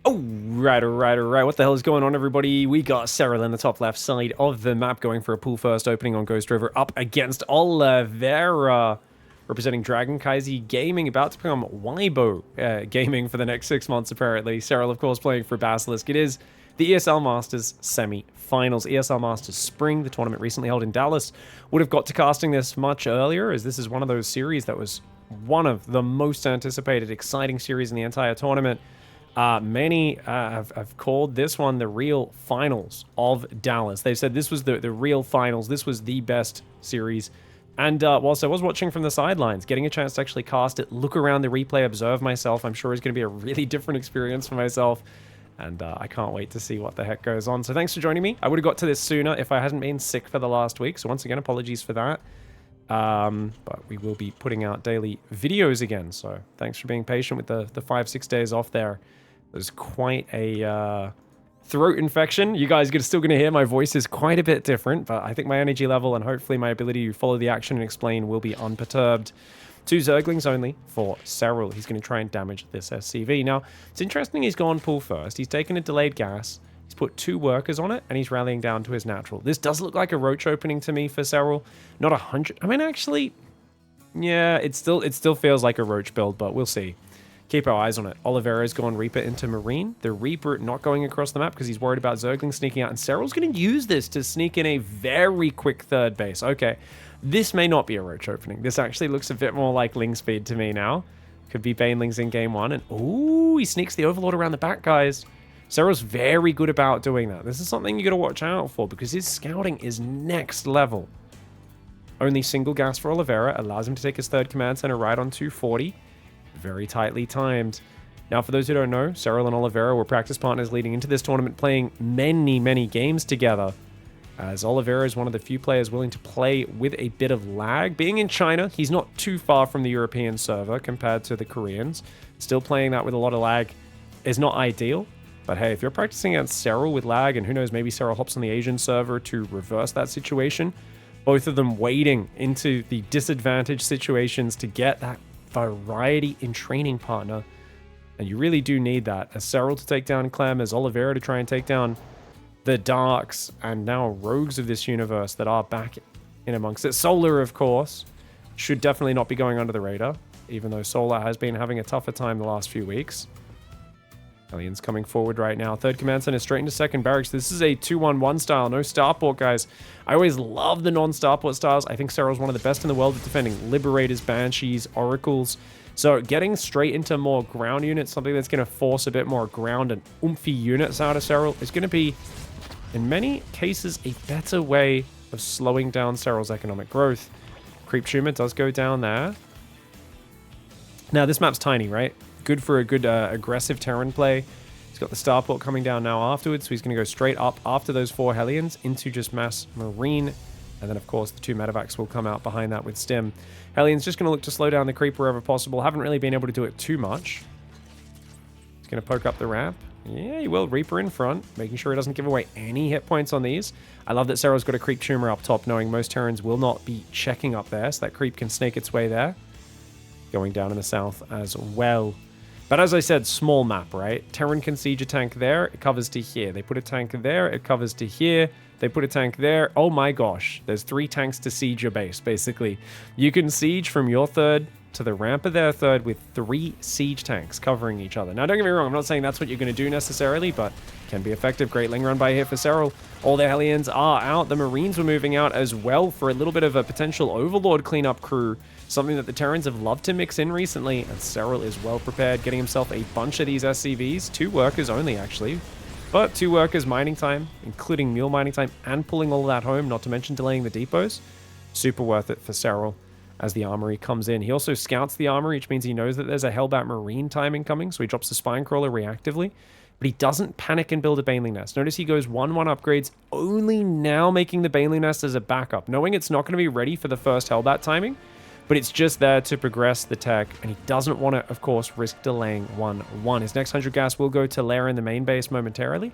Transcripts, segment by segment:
Alright. What the hell is going on, everybody? We got SERRAL in the top left side of the map going for a pool first opening on Ghost River up against OLIVEIRA, representing Dragon Kaiser Gaming, about to become Weibo Gaming for the next 6 months, apparently. SERRAL, of course, playing for Basilisk. It is the ESL Masters semi-finals. ESL Masters Spring, the tournament recently held in Dallas. Would have got to casting this much earlier, as this is one of those series that was one of the most anticipated, exciting series in the entire tournament. Many have called this one the real finals of Dallas. They said this was the real finals. This was the best series. And whilst I was watching from the sidelines, getting a chance to actually cast it, look around the replay, observe myself, I'm sure it's going to be a really different experience for myself. And I can't wait to see what the heck goes on. So thanks for joining me. I would have got to this sooner if I hadn't been sick for the last week. So once again, apologies for that. But we will be putting out daily videos again. So thanks for being patient with the 5-6 days off there. There's quite a throat infection. You guys are still going to hear my voice is quite a bit different, but I think my energy level and hopefully my ability to follow the action and explain will be unperturbed. 2 Zerglings only for SERRAL. He's going to try and damage this SCV. Now, it's interesting he's gone pool first. He's taken a delayed gas. He's put 2 workers on it, and he's rallying down to his natural. This does look like a roach opening to me for SERRAL. Not 100. I mean, actually, yeah, it still feels like a roach build, but we'll see. Keep our eyes on it. Oliveira's gone Reaper into Marine. The Reaper not going across the map because he's worried about Zerglings sneaking out. And SERRAL's going to use this to sneak in a very quick third base. Okay, this may not be a roach opening. This actually looks a bit more like Ling Speed to me now. Could be Banelings in game 1. And ooh, he sneaks the Overlord around the back, guys. SERRAL's very good about doing that. This is something you got to watch out for because his scouting is next level. Only single gas for Oliveira allows him to take his third command center right on 240. Very tightly timed. Now, for those who don't know, SERRAL and Oliveira were practice partners leading into this tournament, playing many games together. As Oliveira is one of the few players willing to play with a bit of lag. Being in China, he's not too far from the European server compared to the Koreans. Still playing that with a lot of lag is not ideal. But hey, if you're practicing against SERRAL with lag, and who knows, maybe SERRAL hops on the Asian server to reverse that situation. Both of them wading into the disadvantaged situations to get that variety in training partner, and you really do need that. As SERRAL to take down Clem, as Oliveira to try and take down the Darks and now Rogues of this universe that are back in amongst it. Solar, of course, should definitely not be going under the radar, even though Solar has been having a tougher time the last few weeks. Aliens coming forward right now. Third command center straight into second barracks. This is a 2-1-1 style. No starport, guys. I always love the non-starport styles. I think SERRAL's one of the best in the world at defending Liberators, Banshees, Oracles. So getting straight into more ground units, something that's going to force a bit more ground and oomphy units out of SERRAL, is going to be, in many cases, a better way of slowing down SERRAL's economic growth. Creep Tumor does go down there. Now, this map's tiny, right? Good for a good aggressive Terran play. He's got the starport coming down now afterwards, so he's going to go straight up after those 4 Hellions into just mass Marine. And then, of course, the 2 Medevacs will come out behind that with Stim. Hellions just going to look to slow down the creep wherever possible. Haven't really been able to do it too much. He's going to poke up the ramp. Yeah, he will. Reaper in front, making sure he doesn't give away any hit points on these. I love that SERRAL's got a creep tumor up top, knowing most Terrans will not be checking up there, so that creep can snake its way there. Going down in the south as well. But as I said, small map, right? Terran can siege a tank there, it covers to here. They put a tank there, it covers to here. They put a tank there. Oh my gosh, there's 3 tanks to siege your base, basically. You can siege from your third to the ramp of their third with 3 siege tanks covering each other. Now, don't get me wrong, I'm not saying that's what you're going to do necessarily, but can be effective. Great Ling run by here for SERRAL. All the Hellions are out. The Marines were moving out as well for a little bit of a potential Overlord cleanup crew. Something that the Terrans have loved to mix in recently, and SERRAL is well prepared, getting himself a bunch of these SCVs. 2 workers only, actually. But 2 workers mining time, including mule mining time, and pulling all of that home, not to mention delaying the depots. Super worth it for SERRAL as the armory comes in. He also scouts the armory, which means he knows that there's a Hellbat Marine timing coming, so he drops the Spine Crawler reactively. But he doesn't panic and build a Baneling Nest. Notice he goes 1-1 upgrades, only now making the Baneling Nest as a backup, knowing it's not going to be ready for the first Hellbat timing. But it's just there to progress the tech, and he doesn't want to, of course, risk delaying 1-1. His next 100 gas will go to Lair in the main base momentarily.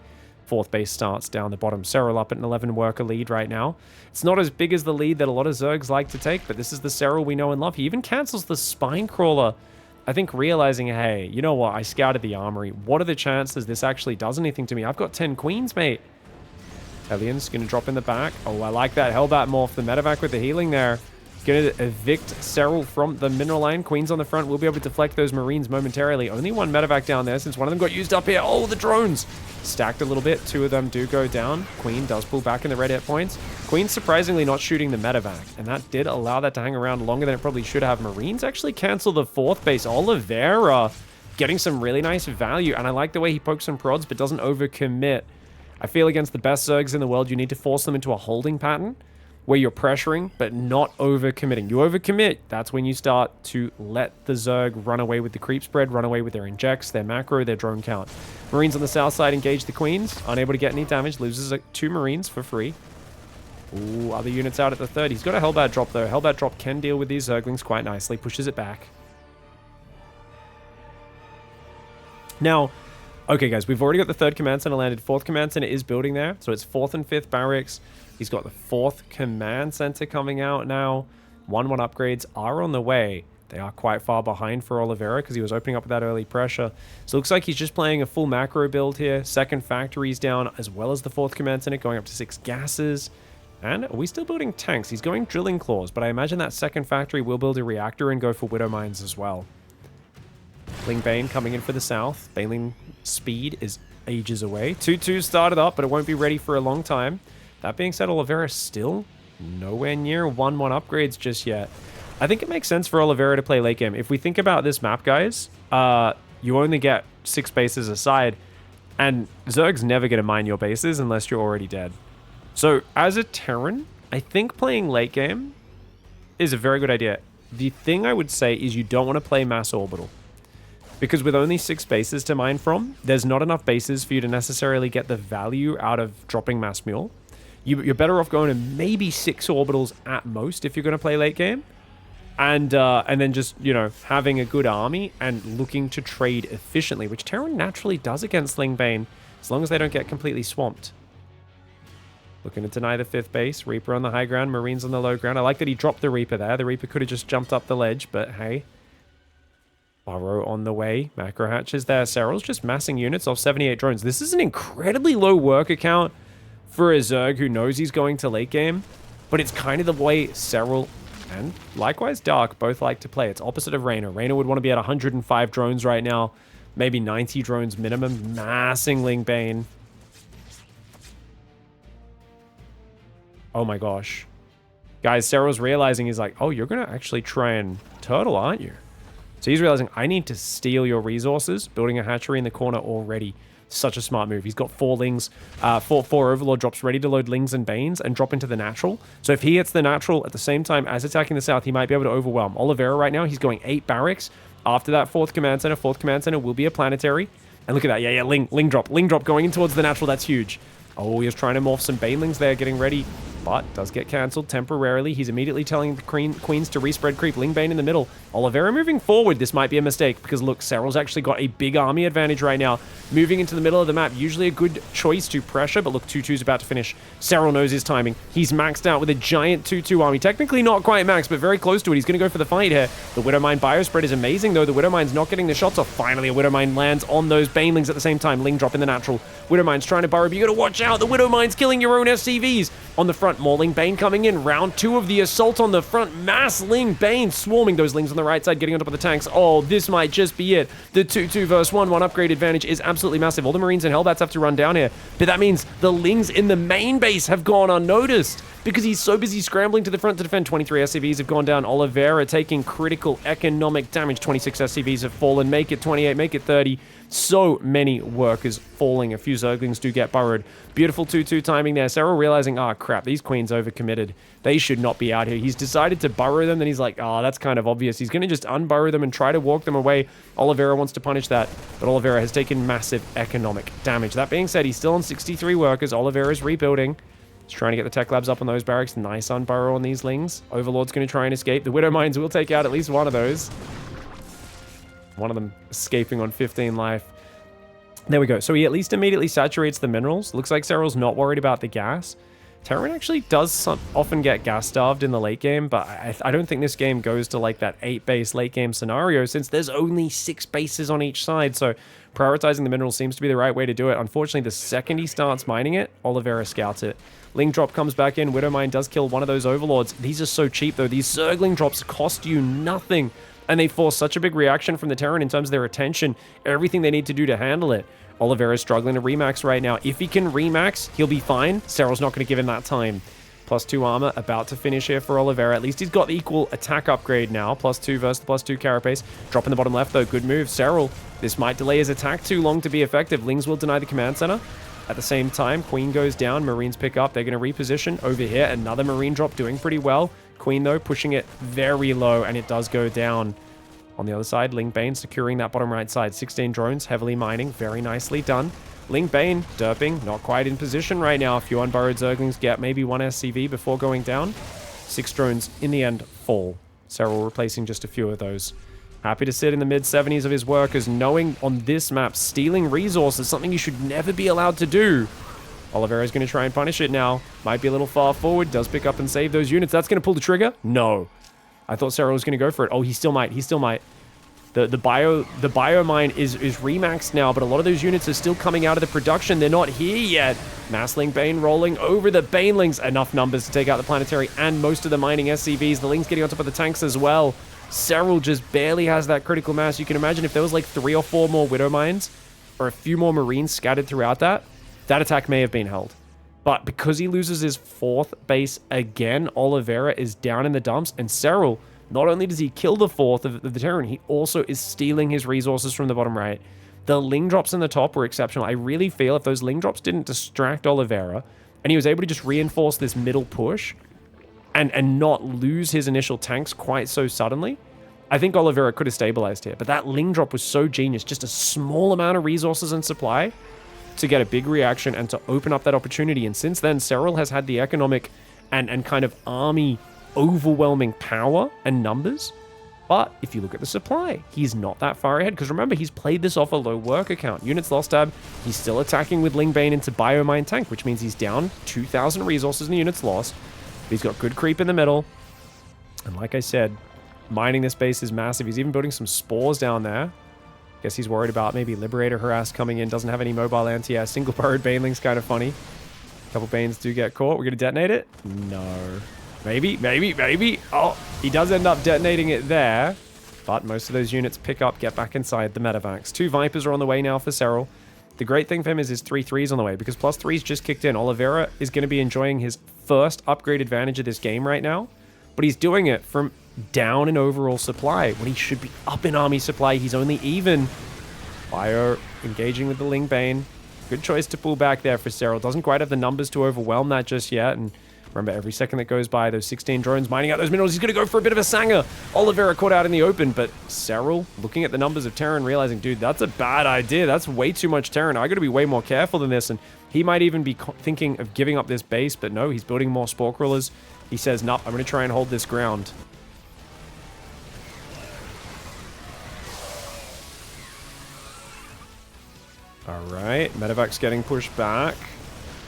4th base starts down the bottom. SERRAL up at an 11 worker lead right now. It's not as big as the lead that a lot of Zergs like to take, but this is the SERRAL we know and love. He even cancels the Spine Crawler I think realizing, hey, you know what? I scouted the armory. What are the chances this actually does anything to me? I've got 10 queens, mate. Hellions going to drop in the back. Oh, I like that Hellbat morph. The medevac with the healing there. Going to evict SERRAL from the mineral line. Queens on the front will be able to deflect those Marines momentarily. Only one medevac down there since one of them got used up here. Oh, the drones. Stacked a little bit. Two of them do go down. Queen does pull back in the red hit points. Queen surprisingly not shooting the medevac. And that did allow that to hang around longer than it probably should have. Marines actually cancel the fourth base. Oliveira getting some really nice value. And I like the way he pokes some prods but doesn't overcommit. I feel against the best Zergs in the world, you need to force them into a holding pattern where you're pressuring, but not overcommitting. You overcommit, that's when you start to let the Zerg run away with the creep spread, run away with their injects, their macro, their drone count. Marines on the south side engage the Queens, unable to get any damage, loses 2 Marines for free. Ooh, other units out at the third. He's got a Hellbat drop though. Hellbat drop can deal with these Zerglings quite nicely, pushes it back. Now, okay, guys, we've already got the 3rd command center landed. 4th command center is building there. So it's 4th and 5th barracks. He's got the 4th command center coming out now. 1-1 upgrades are on the way. They are quite far behind for Oliveira because he was opening up with that early pressure. So it looks like he's just playing a full macro build here. 2nd factory's down as well as the 4th command center, going up to 6 gases. And are we still building tanks? He's going drilling claws, but I imagine that 2nd factory will build a reactor and go for widow mines as well. Ling Bane coming in for the south. Baneling speed is ages away. 2-2 started up, but it won't be ready for a long time. That being said, Oliveira still nowhere near 1-1 upgrades just yet. I think it makes sense for Oliveira to play late game. If we think about this map, guys, you only get 6 bases aside, and Zerg's never going to mine your bases unless you're already dead. So as a Terran, I think playing late game is a very good idea. The thing I would say is you don't want to play mass orbital. Because with only 6 bases to mine from, there's not enough bases for you to necessarily get the value out of dropping mass mule. You're better off going to maybe 6 orbitals at most if you're going to play late game. And then just, you know, having a good army and looking to trade efficiently, which Terran naturally does against Ling Bane, as long as they don't get completely swamped. Looking to deny the 5th base. Reaper on the high ground, Marines on the low ground. I like that he dropped the Reaper there. The Reaper could have just jumped up the ledge, but hey. Burrow on the way. Macro hatches there. SERRAL's just massing units off 78 drones. This is an incredibly low worker count for a Zerg who knows he's going to late game. But it's kind of the way SERRAL and likewise Dark both like to play. It's opposite of Reyna. Reyna would want to be at 105 drones right now. Maybe 90 drones minimum. Massing Ling Bane. Oh my gosh. Guys, SERRAL's realizing he's like, oh, you're going to actually try and turtle, aren't you? So he's realizing, I need to steal your resources. Building a hatchery in the corner already. Such a smart move. He's got 4 Lings, 4 Overlord drops ready to load Lings and Banes and drop into the natural. So if he hits the natural at the same time as attacking the south, he might be able to overwhelm. Oliveira right now, he's going 8 barracks. After that 4th command center will be a planetary. And look at that. Yeah, Ling drop going in towards the natural. That's huge. Oh, he was trying to morph some Banelings there, getting ready. But does get cancelled temporarily. He's immediately telling the Queens to respread creep. Ling Bane in the middle. Oliveira moving forward. This might be a mistake because look, SERRAL's actually got a big army advantage right now. Moving into the middle of the map. Usually a good choice to pressure, but look, 2-2's about to finish. SERRAL knows his timing. He's maxed out with a giant 2-2 army. Technically not quite maxed, but very close to it. He's going to go for the fight here. The Widowmine biospread is amazing, though. The Widowmine's not getting the shots off. Finally, a Widowmine lands on those Banelings at the same time. Ling drop in the natural. Widowmine's trying to burrow, but you got to watch out. The Widowmine's killing your own SCVs. On the front, more Ling Bane coming in. Round 2 of the assault on the front. Mass Ling Bane swarming those Lings on the right side, getting on top of the tanks. Oh, this might just be it. The 2-2 versus 1-1 upgrade advantage is absolutely massive. All the Marines and Hellbats have to run down here. But that means the Lings in the main base have gone unnoticed because he's so busy scrambling to the front to defend. 23 SCVs have gone down. Oliveira taking critical economic damage. 26 SCVs have fallen. Make it 28, make it 30. So many workers falling. A few Zerglings do get burrowed. Beautiful 2-2 timing there. SERRAL realizing, oh crap, these Queens overcommitted. They should not be out here. He's decided to burrow them. Then he's like, oh, that's kind of obvious. He's going to just unburrow them and try to walk them away. Oliveira wants to punish that, but Oliveira has taken massive economic damage. That being said, he's still on 63 workers. Oliveira's rebuilding. He's trying to get the tech labs up on those barracks. Nice unburrow on these Lings. Overlord's going to try and escape. The Widow Mines will take out at least one of those. One of them escaping on 15 life. There we go. So he at least immediately saturates the minerals. Looks like SERRAL's not worried about the gas. Terran actually does often get gas starved in the late game, but I don't think this game goes to like that 8-base late game scenario since there's only 6 bases on each side, so prioritizing the minerals seems to be the right way to do it. Unfortunately, the second he starts mining it, Oliveira scouts it. Ling drop comes back in, Widowmine does kill one of those overlords. These are so cheap though, these Zergling drops cost you nothing, and they force such a big reaction from the Terran in terms of their attention, everything they need to do to handle it. Oliveira is struggling to remax right now. If he can remax, he'll be fine. SERRAL's not going to give him that time. +2 armor, about to finish here for Oliveira. At least he's got the equal attack upgrade now. +2 versus the +2 carapace. Drop in the bottom left, though. Good move. SERRAL, this might delay his attack too long to be effective. Lings will deny the command center. At the same time, Queen goes down. Marines pick up. They're going to reposition over here. Another Marine drop doing pretty well. Queen, though, pushing it very low, and it does go down. On the other side, Ling Bane securing that bottom right side. 16 drones, heavily mining. Very nicely done. Ling Bane, derping, not quite in position right now. A few unburrowed Zerglings get maybe 1 SCV before going down. 6 drones, in the end, fall. SERRAL replacing just a few of those. Happy to sit in the mid-70s of his workers, knowing on this map, stealing resources is something you should never be allowed to do. Oliveira's going to try and punish it now. Might be a little far forward. Does pick up and save those units. That's going to pull the trigger? No. I thought SERRAL was going to go for it. Oh, he still might. He still might. The bio mine is remaxed now, but a lot of those units are still coming out of the production. They're not here yet. Massling Bane rolling over the Banelings. Enough numbers to take out the planetary and most of the mining SCVs. The Lings getting on top of the tanks as well. SERRAL just barely has that critical mass. You can imagine if there was like 3 or 4 more Widow Mines or a few more Marines scattered throughout that attack may have been held. But because he loses his 4th base again, Oliveira is down in the dumps, and SERRAL, not only does he kill the 4th of the Terran, he also is stealing his resources from the bottom right. The Ling drops in the top were exceptional. I really feel if those Ling drops didn't distract Oliveira, and he was able to just reinforce this middle push, and not lose his initial tanks quite so suddenly, I think Oliveira could have stabilized here. But that Ling drop was so genius, just a small amount of resources and supply to get a big reaction and to open up that opportunity. And since then, SERRAL has had the economic and kind of army overwhelming power and numbers. But if you look at the supply, he's not that far ahead. Because remember, he's played this off a low work account. Units lost tab. He's still attacking with Ling Bane into Biomine Tank, which means he's down 2,000 resources in the units lost. But he's got good creep in the middle. And like I said, mining this base is massive. He's even building some spores down there. Guess he's worried about maybe Liberator harass coming in. Doesn't have any mobile anti-air. Single burrowed Baneling's kind of funny. A couple Banes do get caught. We're going to detonate it? No. Maybe, maybe, maybe. Oh, he does end up detonating it there. But most of those units pick up, get back inside the medevacs. 2 Vipers are on the way now for SERRAL. The great thing for him is his 3 3s on the way, because +3's just kicked in. Oliveira is going to be enjoying his first upgrade advantage of this game right now. But he's doing it from down in overall supply when he should be up in army supply. He's only even. Bio engaging with the Ling Bane. Good choice to pull back there for SERRAL. Doesn't quite have the numbers to overwhelm that just yet. And remember, every second that goes by, those 16 drones mining out those minerals, he's going to go for a bit of a sanger. Oliveira caught out in the open, but SERRAL, looking at the numbers of Terran, realizing, dude, that's a bad idea. That's way too much Terran. I got to be way more careful than this. And he might even be thinking of giving up this base, but no, he's building more Spore Crawlers. He says, nope, I'm going to try and hold this ground. Alright, medevac's getting pushed back.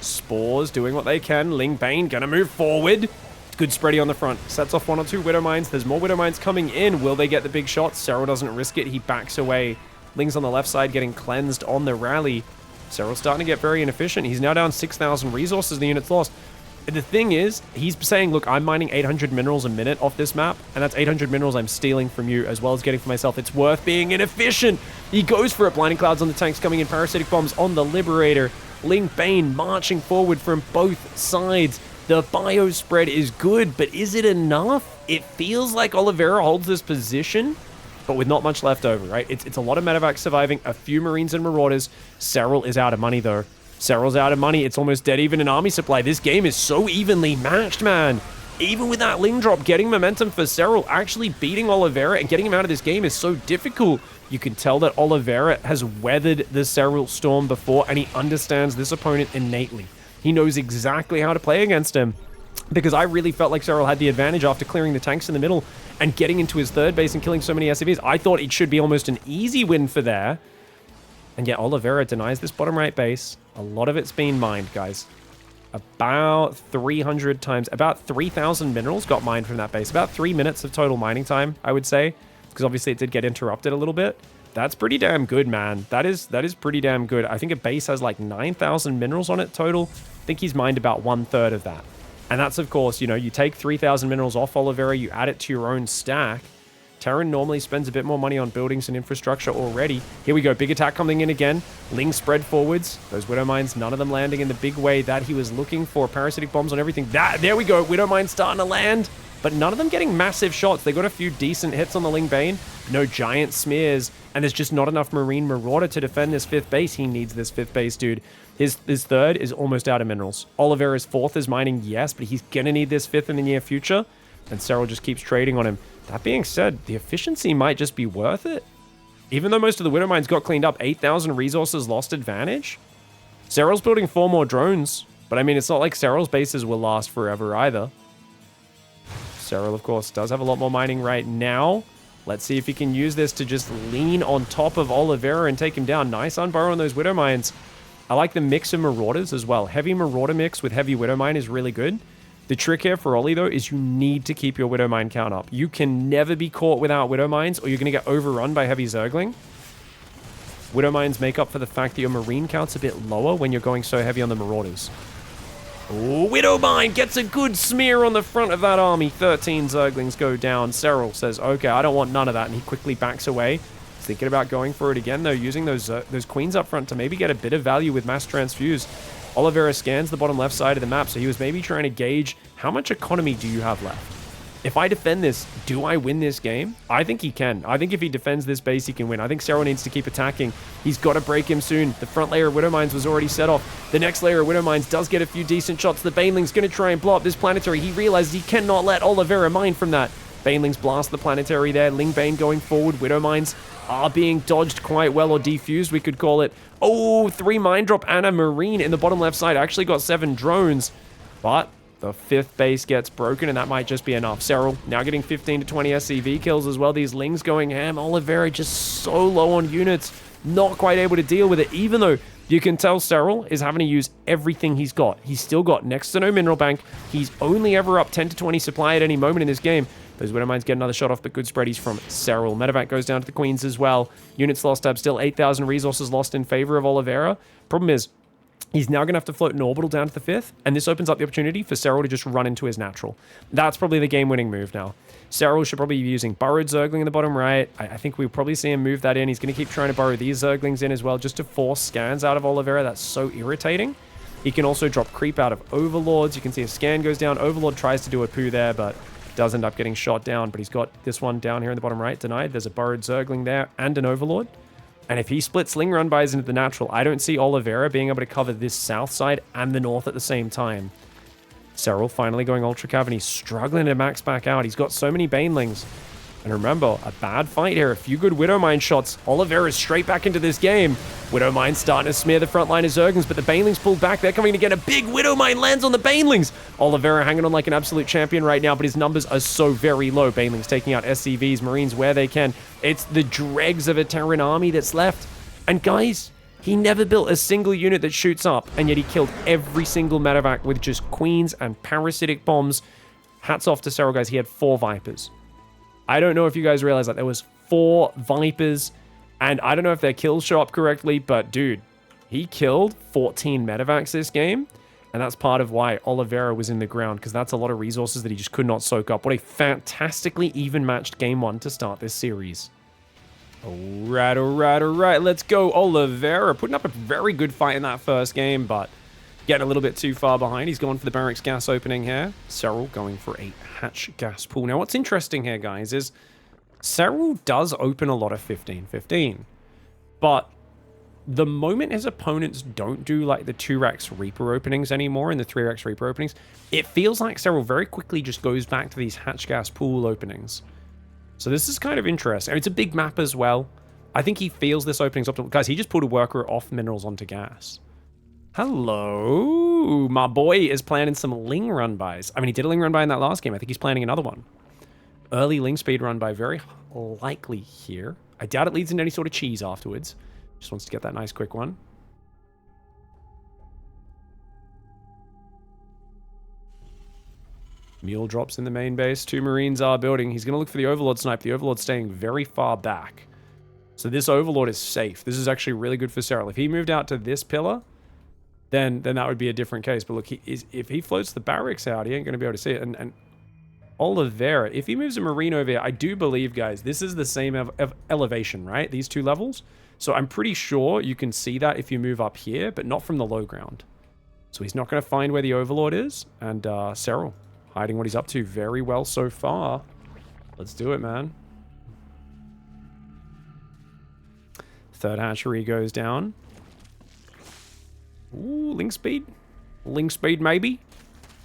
Spores doing what they can. Ling Bane gonna move forward. Good spready on the front. Sets off 1 or 2 Widow Mines. There's more Widow Mines coming in. Will they get the big shots? SERRAL doesn't risk it. He backs away. Ling's on the left side getting cleansed on the rally. SERRAL's starting to get very inefficient. He's now down 6,000 resources. The unit's lost. The thing is, he's saying, look, I'm mining 800 minerals a minute off this map, and that's 800 minerals I'm stealing from you, as well as getting for myself. It's worth being inefficient. He goes for it. Blinding Clouds on the tanks coming in. Parasitic Bombs on the Liberator. Ling Bane marching forward from both sides. The bio spread is good, but is it enough? It feels like Oliveira holds this position, but with not much left over, right? It's a lot of medevacs surviving, a few Marines and Marauders. SERRAL is out of money, though. SERRAL's out of money. It's almost dead even in army supply. This game is so evenly matched, man. Even with that Ling drop, getting momentum for SERRAL, actually beating Oliveira and getting him out of this game is so difficult. You can tell that Oliveira has weathered the SERRAL storm before, and he understands this opponent innately. He knows exactly how to play against him. Because I really felt like SERRAL had the advantage after clearing the tanks in the middle and getting into his 3rd base and killing so many SCVs. I thought it should be almost an easy win for there. And yet Oliveira denies this bottom right base. A lot of it's been mined, guys. about 300 times, about 3,000 minerals got mined from that base. About 3 minutes of total mining time, I would say, because obviously it did get interrupted a little bit. That's pretty damn good, man. That is pretty damn good. I think a base has like 9,000 minerals on it total. I think he's mined about 1/3 of that. And that's, of course, you know, you take 3,000 minerals off Oliveira, you add it to your own stack. Terran normally spends a bit more money on buildings and infrastructure already. Here we go, big attack coming in again. Ling spread forwards. Those Widow Mines, none of them landing in the big way that he was looking for. Parasitic bombs on everything. There we go, Widow Mines starting to land. But none of them getting massive shots. They got a few decent hits on the Ling Bane. No giant smears. And there's just not enough Marine Marauder to defend this 5th base. He needs this 5th base, dude. His 3rd is almost out of minerals. Oliveira's 4th is mining, yes, but he's going to need this 5th in the near future. And SERRAL just keeps trading on him. That being said, the efficiency might just be worth it. Even though most of the Widow Mines got cleaned up, 8,000 resources lost advantage. SERRAL's building 4 more drones. But I mean, it's not like SERRAL's bases will last forever either. SERRAL, of course, does have a lot more mining right now. Let's see if he can use this to just lean on top of Oliveira and take him down. Nice unburrow on those Widow Mines. I like the mix of Marauders as well. Heavy Marauder mix with heavy Widow Mine is really good. The trick here for Ollie, though, is you need to keep your Widow Mine count up. You can never be caught without Widow Mines, or you're going to get overrun by heavy Zergling. Widow Mines make up for the fact that your Marine count's a bit lower when you're going so heavy on the Marauders. Ooh, Widow Mine gets a good smear on the front of that army. 13 Zerglings go down. SERRAL says, okay, I don't want none of that, and he quickly backs away. He's thinking about going for it again, though, using those queens up front to maybe get a bit of value with Mass Transfuse. Oliveira scans the bottom left side of the map, so he was maybe trying to gauge how much economy do you have left. If I defend this, do I win this game? I think he can. I think if he defends this base, he can win. I think SERRAL needs to keep attacking. He's got to break him soon. The front layer of Widow Mines was already set off. The next layer of Widow Mines does get a few decent shots. The Baneling's going to try and blow up this planetary. He realizes he cannot let Oliveira mine from that. Banelings blast the planetary there. Ling Bane going forward. Widow Mines are being dodged quite well, or defused, we could call it. Oh, 3 mine drop and a Marine in the bottom left side. Actually got 7 drones, but the 5th base gets broken, and that might just be enough. SERRAL now getting 15 to 20 SCV kills as well. These Lings going ham. Oliveira just so low on units, not quite able to deal with it, even though you can tell SERRAL is having to use everything he's got. He's still got next to no mineral bank. He's only ever up 10 to 20 supply at any moment in this game. Those Widow Mines get another shot off, but good spreadies from SERRAL. Medevac goes down to the Queens as well. Units lost tab still 8,000 resources lost in favor of Oliveira. Problem is, he's now going to have to float an orbital down to the 5th, and this opens up the opportunity for SERRAL to just run into his natural. That's probably the game-winning move now. SERRAL should probably be using Burrowed Zergling in the bottom right. I think we'll probably see him move that in. He's going to keep trying to burrow these Zerglings in as well, just to force scans out of Oliveira. That's so irritating. He can also drop creep out of Overlords. You can see a scan goes down. Overlord tries to do a poo there, but does end up getting shot down. But he's got this one down here in the bottom right denied. There's a Burrowed Zergling there and an Overlord. And if he splits Sling Run Bys into the natural, I don't see Oliveira being able to cover this south side and the north at the same time. SERRAL finally going Ultra Cav, and he's struggling to max back out. He's got so many Banelings. And remember, a bad fight here. A few good Widow Mine shots. Oliveira's straight back into this game. Widow Mine starting to smear the front line of Zerglings, but the Banelings pulled back. They're coming to get a big Widow Mine lands on the Banelings. Oliveira hanging on like an absolute champion right now, but his numbers are so very low. Banelings taking out SCVs, Marines where they can. It's the dregs of a Terran army that's left. And guys, he never built a single unit that shoots up, and yet he killed every single medevac with just Queens and parasitic bombs. Hats off to SERRAL, guys. He had 4 Vipers. I don't know if you guys realize that there was 4 Vipers, and I don't know if their kills show up correctly, but dude, he killed 14 medevacs this game, and that's part of why Oliveira was in the ground, because that's a lot of resources that he just could not soak up. What a fantastically even-matched game 1 to start this series. Alright, let's go. Oliveira putting up a very good fight in that first game, but getting a little bit too far behind. He's gone for the barracks gas opening here. SERRAL going for a hatch gas pool. Now, what's interesting here, guys, is SERRAL does open a lot of 15-15, but the moment his opponents don't do like the 2-Rex Reaper openings anymore and the 3-Rex Reaper openings, it feels like SERRAL very quickly just goes back to these hatch gas pool openings. So this is kind of interesting. I mean, it's a big map as well. I think he feels this opening's optimal. Guys, he just pulled a worker off minerals onto gas. Hello. My boy is planning some Ling Run Bys. I mean, he did a Ling Run By in that last game. I think he's planning another one. Early Ling Speed Run By, very likely here. I doubt it leads into any sort of cheese afterwards. Just wants to get that nice quick one. Mule drops in the main base. 2 Marines are building. He's going to look for the Overlord snipe. The Overlord's staying very far back. So this Overlord is safe. This is actually really good for SERRAL. If he moved out to this pillar, then that would be a different case. But look, if he floats the barracks out, he ain't going to be able to see it. And Oliveira, if he moves a Marine over here, I do believe, guys, this is the same elevation, right? These 2 levels. So I'm pretty sure you can see that if you move up here, but not from the low ground. So he's not going to find where the Overlord is. And SERRAL hiding what he's up to very well so far. Let's do it, man. Third hatchery goes down. Ooh, link speed. Link speed, maybe.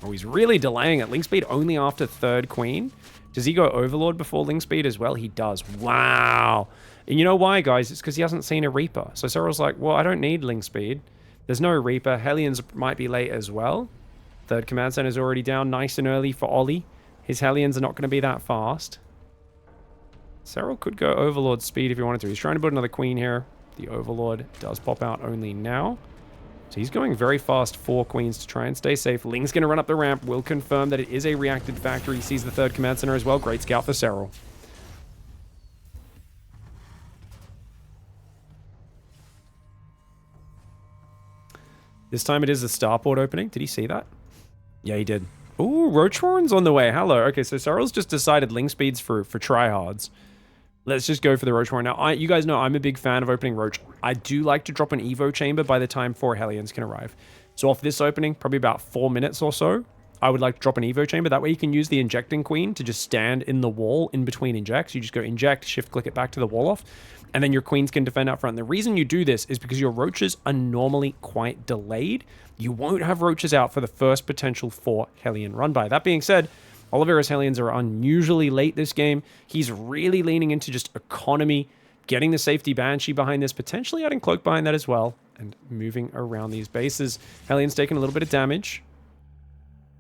Oh, he's really delaying it. Link speed only after 3rd queen. Does he go Overlord before link speed as well? He does. Wow. And you know why, guys? It's because he hasn't seen a Reaper. So SERRAL's like, well, I don't need link speed. There's no Reaper. Hellions might be late as well. 3rd command center is already down nice and early for Ollie. His Hellions are not going to be that fast. SERRAL could go Overlord speed if he wanted to. He's trying to build another queen here. The Overlord does pop out only now. So he's going very fast 4 queens to try and stay safe. Ling's going to run up the ramp. Will confirm that it is a reacted factory. He sees the 3rd command center as well. Great scout for SERRAL. This time it is a starport opening. Did he see that? Yeah, he did. Ooh, Roachhorn's on the way. Hello. Okay, so SERRAL's just decided link speeds for tryhards. Let's just go for the Roachhorn. Now, you guys know I'm a big fan of opening Roach. I do like to drop an Evo chamber by the time 4 Hellions can arrive. So off this opening, probably about 4 minutes or so, I would like to drop an Evo chamber. That way you can use the injecting queen to just stand in the wall in between injects. You just go inject, shift click it back to the wall off, and then your queens can defend out front. And the reason you do this is because your roaches are normally quite delayed. You won't have roaches out for the first potential 4 Hellion run by. That being said, Oliveira's Hellions are unusually late this game. He's really leaning into just economy, getting the safety Banshee behind this, potentially adding Cloak behind that as well, and moving around these bases. Hellions taking a little bit of damage.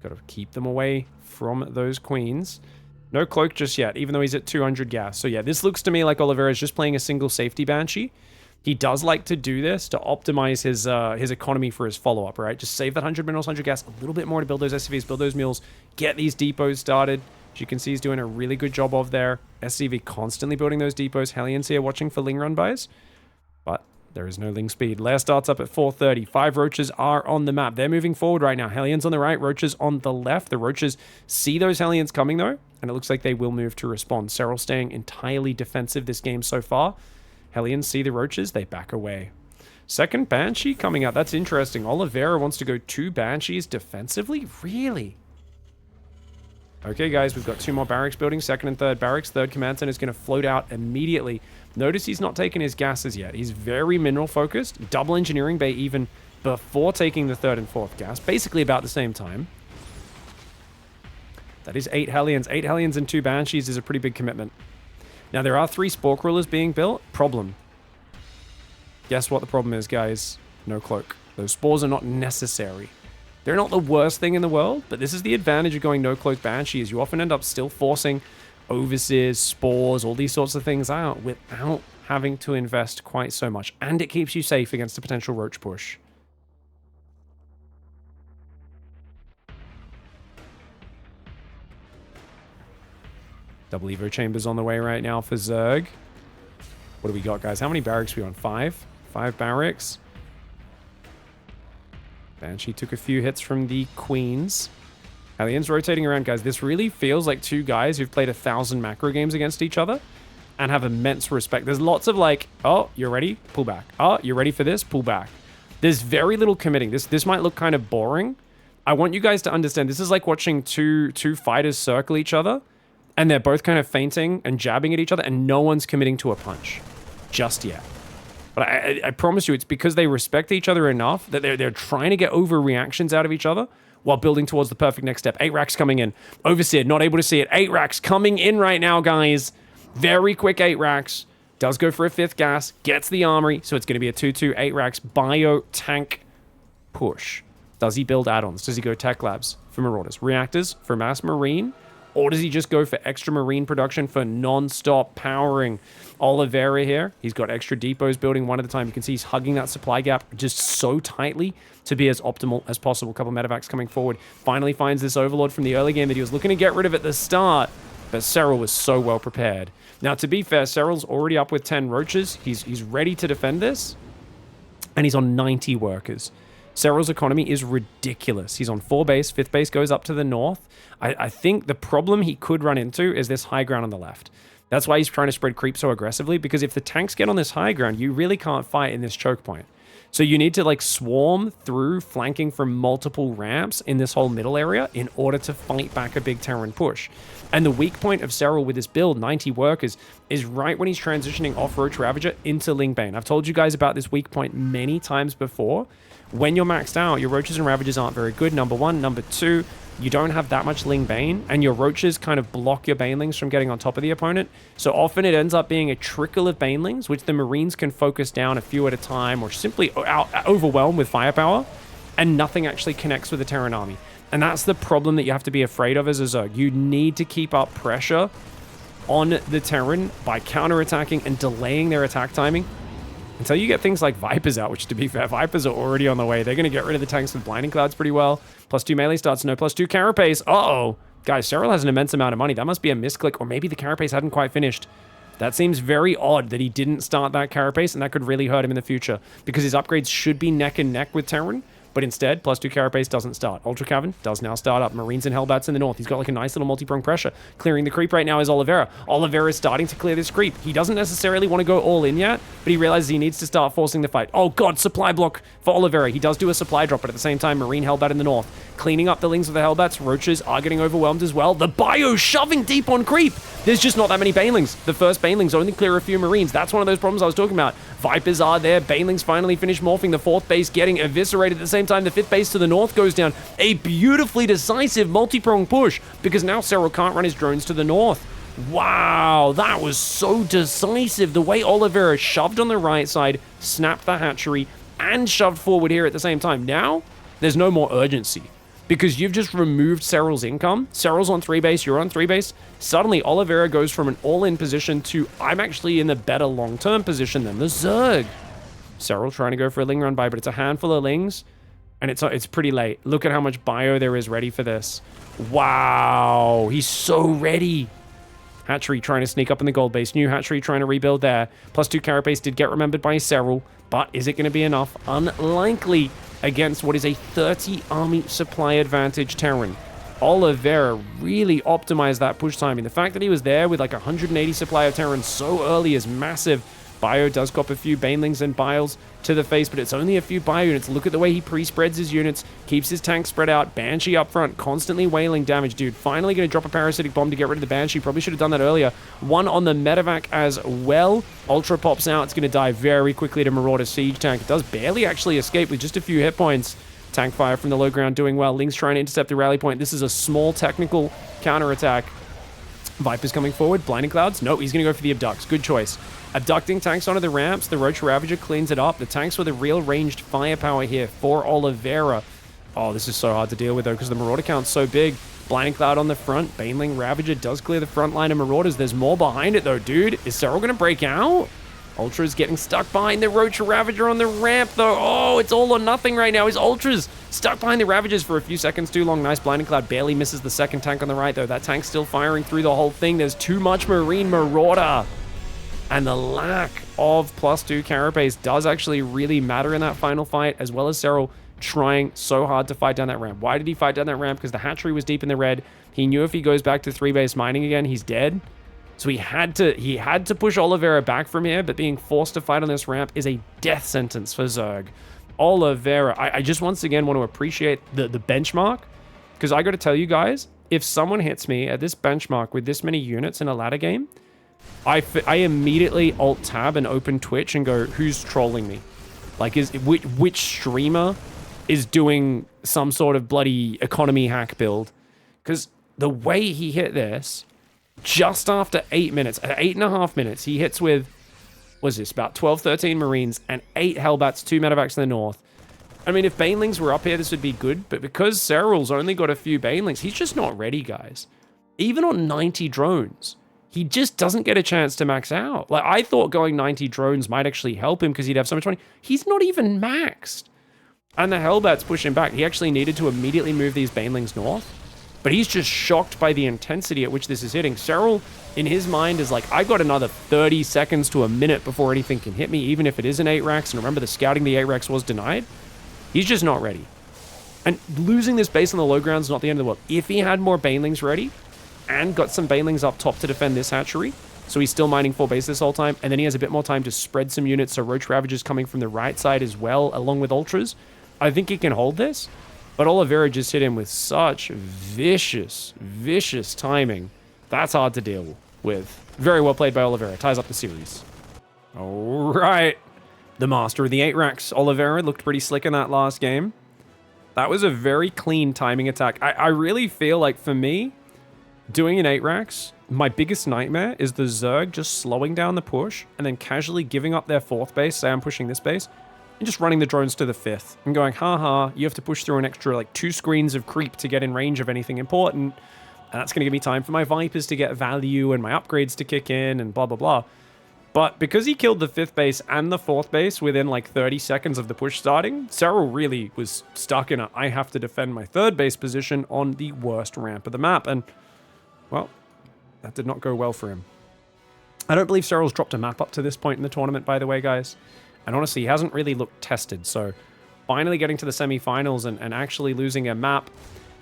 Got to keep them away from those queens. No Cloak just yet, even though he's at 200 gas. So yeah, this looks to me like Oliveira is just playing a single safety Banshee. He does like to do this to optimize his economy for his follow-up, right? Just save that 100 minerals, 100 gas, a little bit more to build those SCVs, build those mules, get these depots started. As you can see, he's doing a really good job of there. SCV constantly building those depots. Hellions here watching for Ling run bys. But there is no Ling speed. Lair starts up at 4:30. 5 Roaches are on the map. They're moving forward right now. Hellions on the right, Roaches on the left. The Roaches see those Hellions coming, though, and it looks like they will move to respond. SERRAL staying entirely defensive this game so far. Hellions see the Roaches, they back away. Second Banshee coming out. That's interesting. Oliveira wants to go 2 Banshees defensively? Really? Okay, guys, we've got 2 more barracks building. 2nd and 3rd barracks. 3rd command center is going to float out immediately. Notice he's not taking his gases yet. He's very mineral focused. Double engineering bay even before taking the 3rd and 4th gas. Basically about the same time. That is 8 Hellions. 8 Hellions and 2 Banshees is a pretty big commitment. Now, there are 3 Spore Crawlers being built. Problem. Guess what the problem is, guys? No Cloak. Those spores are not necessary. They're not the worst thing in the world, but this is the advantage of going no Cloak Banshee, is you often end up still forcing overseers, spores, all these sorts of things out without having to invest quite so much. And it keeps you safe against a potential Roach push. Double Evo chambers on the way right now for Zerg. What do we got, guys? How many barracks are we on? 5? 5 barracks. Banshee took a few hits from the queens. Hellions rotating around, guys. This really feels like 2 guys who've played 1,000 macro games against each other and have immense respect. There's lots of like, oh, you're ready? Pull back. Oh, you're ready for this? Pull back. There's very little committing. This might look kind of boring. I want you guys to understand this is like watching two fighters circle each other, and they're both kind of feinting and jabbing at each other, and no one's committing to a punch just yet. But I promise you, it's because they respect each other enough that they're trying to get overreactions out of each other while building towards the perfect next step. 8 racks coming in. Overseer, not able to see it. 8 racks coming in right now, guys. Very quick 8 racks. Does go for a 5th gas. Gets the armory. So it's going to be a 2-2, 8 racks. Bio tank push. Does he build add-ons? Does he go tech labs for Marauders? Reactors for Mass Marine? Or does he just go for extra marine production for non-stop powering? Oliveira here, he's got extra depots building one at a time. You can see he's hugging that supply gap just so tightly to be as optimal as possible. A couple medevacs coming forward. Finally finds this overlord from the early game that he was looking to get rid of at the start. But SERRAL was so well prepared. Now, to be fair, SERRAL's already up with 10 roaches. He's ready to defend this. And he's on 90 workers. SERRAL's economy is ridiculous. He's on 4 base. 5th base goes up to the north. I think the problem he could run into is this high ground on the left. That's why he's trying to spread creep so aggressively, because if the tanks get on this high ground, you really can't fight in this choke point. So you need to like swarm through, flanking from multiple ramps in this whole middle area in order to fight back a big Terran push. And the weak point of SERRAL with this build, 90 workers, is right when he's transitioning off Roach Ravager into Lingbane. I've told you guys about this weak point many times before. When you're maxed out, your Roaches and Ravagers aren't very good, number one. Number two, you don't have that much Ling Bane, and your Roaches kind of block your Banelings from getting on top of the opponent. So often it ends up being a trickle of Banelings, which the Marines can focus down a few at a time, or simply overwhelm with firepower, and nothing actually connects with the Terran army. And that's the problem that you have to be afraid of as a Zerg. You need to keep up pressure on the Terran by counterattacking and delaying their attack timing until you get things like Vipers out, which, to be fair, Vipers are already on the way. They're going to get rid of the tanks with Blinding Clouds pretty well. +2 melee starts, no +2 Carapace. Uh-oh. Guys, SERRAL has an immense amount of money. That must be a misclick, or maybe the Carapace hadn't quite finished. That seems very odd that he didn't start that Carapace, and that could really hurt him in the future, because his upgrades should be neck and neck with Terran. But instead, +2 Carapace doesn't start. Ultra Cavern does now start up. Marines and Hellbats in the north. He's got like a nice little multi-prong pressure. Clearing the creep right now is Oliveira. Oliveira is starting to clear this creep. He doesn't necessarily want to go all in yet, but he realizes he needs to start forcing the fight. Oh god, supply block for Oliveira. He does do a supply drop, but at the same time, Marine Hellbat in the north. Cleaning up the Lings with the Hellbats. Roaches are getting overwhelmed as well. The Bio shoving deep on creep. There's just not that many Banelings. The first Banelings only clear a few Marines. That's one of those problems I was talking about. Vipers are there. Banelings finally finish morphing. The 4th base getting eviscerated at the same time. The 5th base to the north goes down. A beautifully decisive multi-prong push, because now SERRAL can't run his drones to the north. Wow, that was so decisive. The way Oliveira shoved on the right side, snapped the hatchery, and shoved forward here at the same time. Now, there's no more urgency, because you've just removed SERRAL's income. SERRAL's on 3 base, you're on 3 base. Suddenly, Oliveira goes from an all-in position to, I'm actually in the better long-term position than the Zerg. SERRAL trying to go for a Ling run by, but it's a handful of Lings, and it's pretty late. Look at how much bio there is ready for this. Wow, he's so ready. Hatchery trying to sneak up in the gold base. New hatchery trying to rebuild there. +2 Carapace did get remembered by SERRAL, but is it going to be enough? Unlikely against what is a 30 army supply advantage Terran. Oliveira really optimized that push timing. The fact that he was there with like 180 supply of Terran so early is massive. Bio does cop a few Banelings and Biles to the face, but it's only a few Bio units. Look at the way he pre-spreads his units, keeps his tanks spread out. Banshee up front, constantly wailing damage. Dude, finally going to drop a parasitic bomb to get rid of the Banshee. Probably should have done that earlier. One on the medevac as well. Ultra pops out. It's going to die very quickly to Marauder Siege Tank. It does barely actually escape with just a few hit points. Tank fire from the low ground doing well. Ling's trying to intercept the rally point. This is a small technical counterattack. Viper's coming forward. Blinding Clouds. Nope, he's going to go for the Abducts. Good choice. Abducting tanks onto the ramps. The Roach Ravager cleans it up. The tanks with a real ranged firepower here for Oliveira. Oh, this is so hard to deal with, though, because the Marauder count's so big. Blinding Cloud on the front. Baneling Ravager does clear the front line of Marauders. There's more behind it, though, dude. Is SERRAL going to break out? Ultra's getting stuck behind the Roach Ravager on the ramp, though. Oh, it's all or nothing right now. His Ultra's stuck behind the Ravagers for a few seconds too long. Nice Blinding Cloud. Barely misses the second tank on the right, though. That tank's still firing through the whole thing. There's too much Marine Marauder. And the lack of +2 Carapace does actually really matter in that final fight, as well as SERRAL trying so hard to fight down that ramp. Why did he fight down that ramp? Because the hatchery was deep in the red. He knew if he goes back to 3-base mining again, he's dead. So he had to push Oliveira back from here, but being forced to fight on this ramp is a death sentence for Zerg. Oliveira, I just once again want to appreciate the benchmark, because I got to tell you guys, if someone hits me at this benchmark with this many units in a ladder game, I immediately alt-tab and open Twitch and go, who's trolling me? Like, which streamer is doing some sort of bloody economy hack build? Because the way he hit this, just after 8 minutes, 8.5 minutes, he hits with, what is this, about 12, 13 Marines and 8 Hellbats, 2 medevacs in the north. I mean, if Banelings were up here, this would be good, but because SERRAL's only got a few Banelings, he's just not ready, guys. even on 90 drones, he just doesn't get a chance to max out. Like, I thought going 90 drones might actually help him because he'd have so much money. He's not even maxed. And the Hellbat's pushing back. He actually needed to immediately move these Banelings north. But he's just shocked by the intensity at which this is hitting. SERRAL, in his mind, is like, I've got another 30 seconds to a minute before anything can hit me, even if it is an 8-Rax. And remember, the scouting the 8-Rax was denied. He's just not ready. And losing this base on the low ground is not the end of the world. If he had more Banelings ready, and got some Banelings up top to defend this hatchery, so he's still mining 4 base this whole time, and then he has a bit more time to spread some units, so Roach Ravagers coming from the right side as well, along with Ultras, I think he can hold this. But Oliveira just hit him with such vicious, vicious timing. That's hard to deal with. Very well played by Oliveira. Ties up the series. All right. The master of the 8-Rax. Oliveira looked pretty slick in that last game. That was a very clean timing attack. I really feel like, for me, doing an 8-Rax, my biggest nightmare is the Zerg just slowing down the push and then casually giving up their 4th base, say I'm pushing this base, and just running the drones to the 5th and going, haha, you have to push through an extra like 2 screens of creep to get in range of anything important. And that's going to give me time for my Vipers to get value and my upgrades to kick in and blah, blah, blah. But because he killed the 5th base and the 4th base within like 30 seconds of the push starting, SERRAL really was stuck in a, I have to defend my 3rd base position on the worst ramp of the map. And well, that did not go well for him. I don't believe SERRAL's dropped a map up to this point in the tournament, by the way, guys. And honestly, he hasn't really looked tested. So finally getting to the semifinals and actually losing a map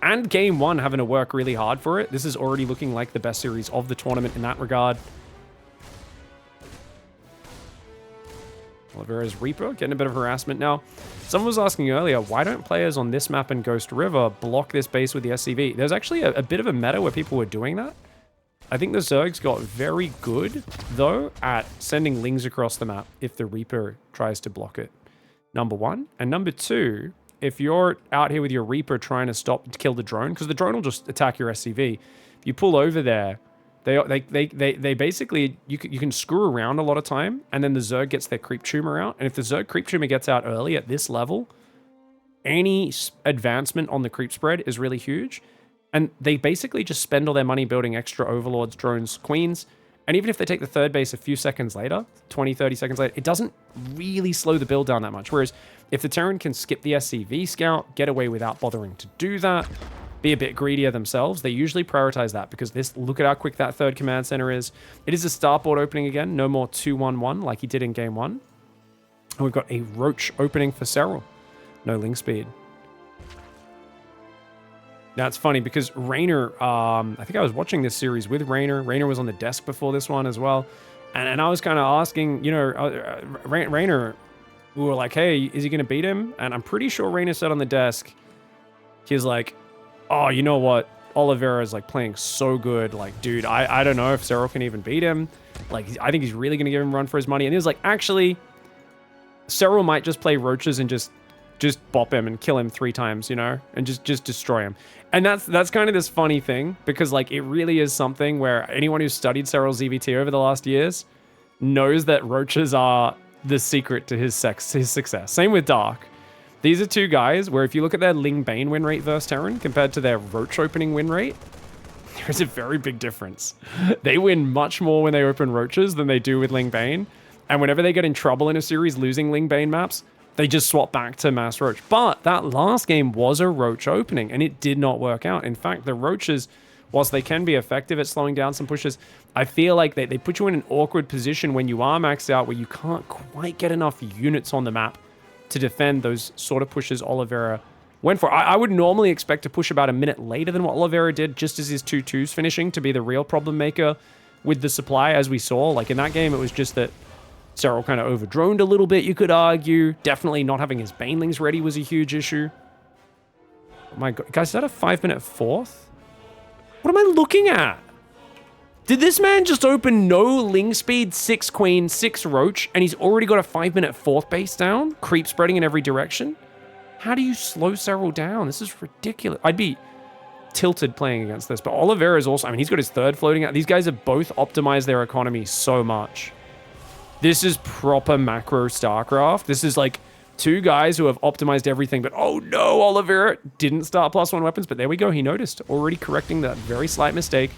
and game 1 having to work really hard for it. This is already looking like the best series of the tournament in that regard. Oliveira's Reaper getting a bit of harassment now. Someone was asking earlier, why don't players on this map and Ghost River block this base with the SCV? There's actually a bit of a meta where people were doing that. I think the Zergs got very good, though, at sending Lings across the map if the Reaper tries to block it. Number 1. And number 2, if you're out here with your Reaper trying to kill the drone, because the drone will just attack your SCV. If you pull over there, they basically, you can screw around a lot of time, and then the Zerg gets their Creep Tumor out. And if the Zerg Creep Tumor gets out early at this level, any advancement on the creep spread is really huge. And they basically just spend all their money building extra Overlords, Drones, Queens. And even if they take the 3rd base a few seconds later, 20, 30 seconds later, it doesn't really slow the build down that much. Whereas if the Terran can skip the SCV scout, get away without bothering to do that, be a bit greedier themselves, they usually prioritize that because look at how quick that 3rd command center is. It is a starport opening again, no more 2-1-1 like he did in game 1. And we've got a Roach opening for SERRAL. No Ling speed. Now, it's funny because Rainer, I think I was watching this series with Rainer. Rainer was on the desk before this one as well. And I was kind of asking, you know, Rainer, we were like, hey, is he going to beat him? And I'm pretty sure Rainer said on the desk, he's like, oh, you know what? Oliveira is like playing so good. Like, dude, I don't know if SERRAL can even beat him. Like, I think he's really going to give him a run for his money. And he was like, actually, SERRAL might just play Roaches and just bop him and kill him 3 times, you know, and just destroy him. And that's kind of this funny thing, because like it really is something where anyone who's studied SERRAL ZvT over the last years knows that Roaches are the secret to his success. Same with Dark. These are 2 guys where if you look at their Ling Bane win rate versus Terran compared to their Roach opening win rate, there's a very big difference. They win much more when they open Roaches than they do with Ling Bane. And whenever they get in trouble in a series losing Ling Bane maps, they just swap back to Mass Roach. But that last game was a Roach opening, and it did not work out. In fact, the Roaches, whilst they can be effective at slowing down some pushes, I feel like they put you in an awkward position when you are maxed out, where you can't quite get enough units on the map to defend those sort of pushes Oliveira went for. I would normally expect to push about a minute later than what Oliveira did, just as his 2-2s finishing, to be the real problem maker with the supply, as we saw. Like in that game, it was just that SERRAL kind of over-droned a little bit, you could argue. Definitely not having his Banelings ready was a huge issue. Oh my god. Guys, is that a 5-minute 4th? What am I looking at? Did this man just open no Ling speed, 6 Queen, 6 Roach, and he's already got a 5-minute 4th base down? Creep spreading in every direction? How do you slow SERRAL down? This is ridiculous. I'd be tilted playing against this. But Oliveira is also, I mean, he's got his 3rd floating out. These guys have both optimized their economy so much. This is proper macro StarCraft. This is like 2 guys who have optimized everything, but oh no, Oliveira didn't start +1 weapons, but there we go. He noticed, already correcting that very slight mistake.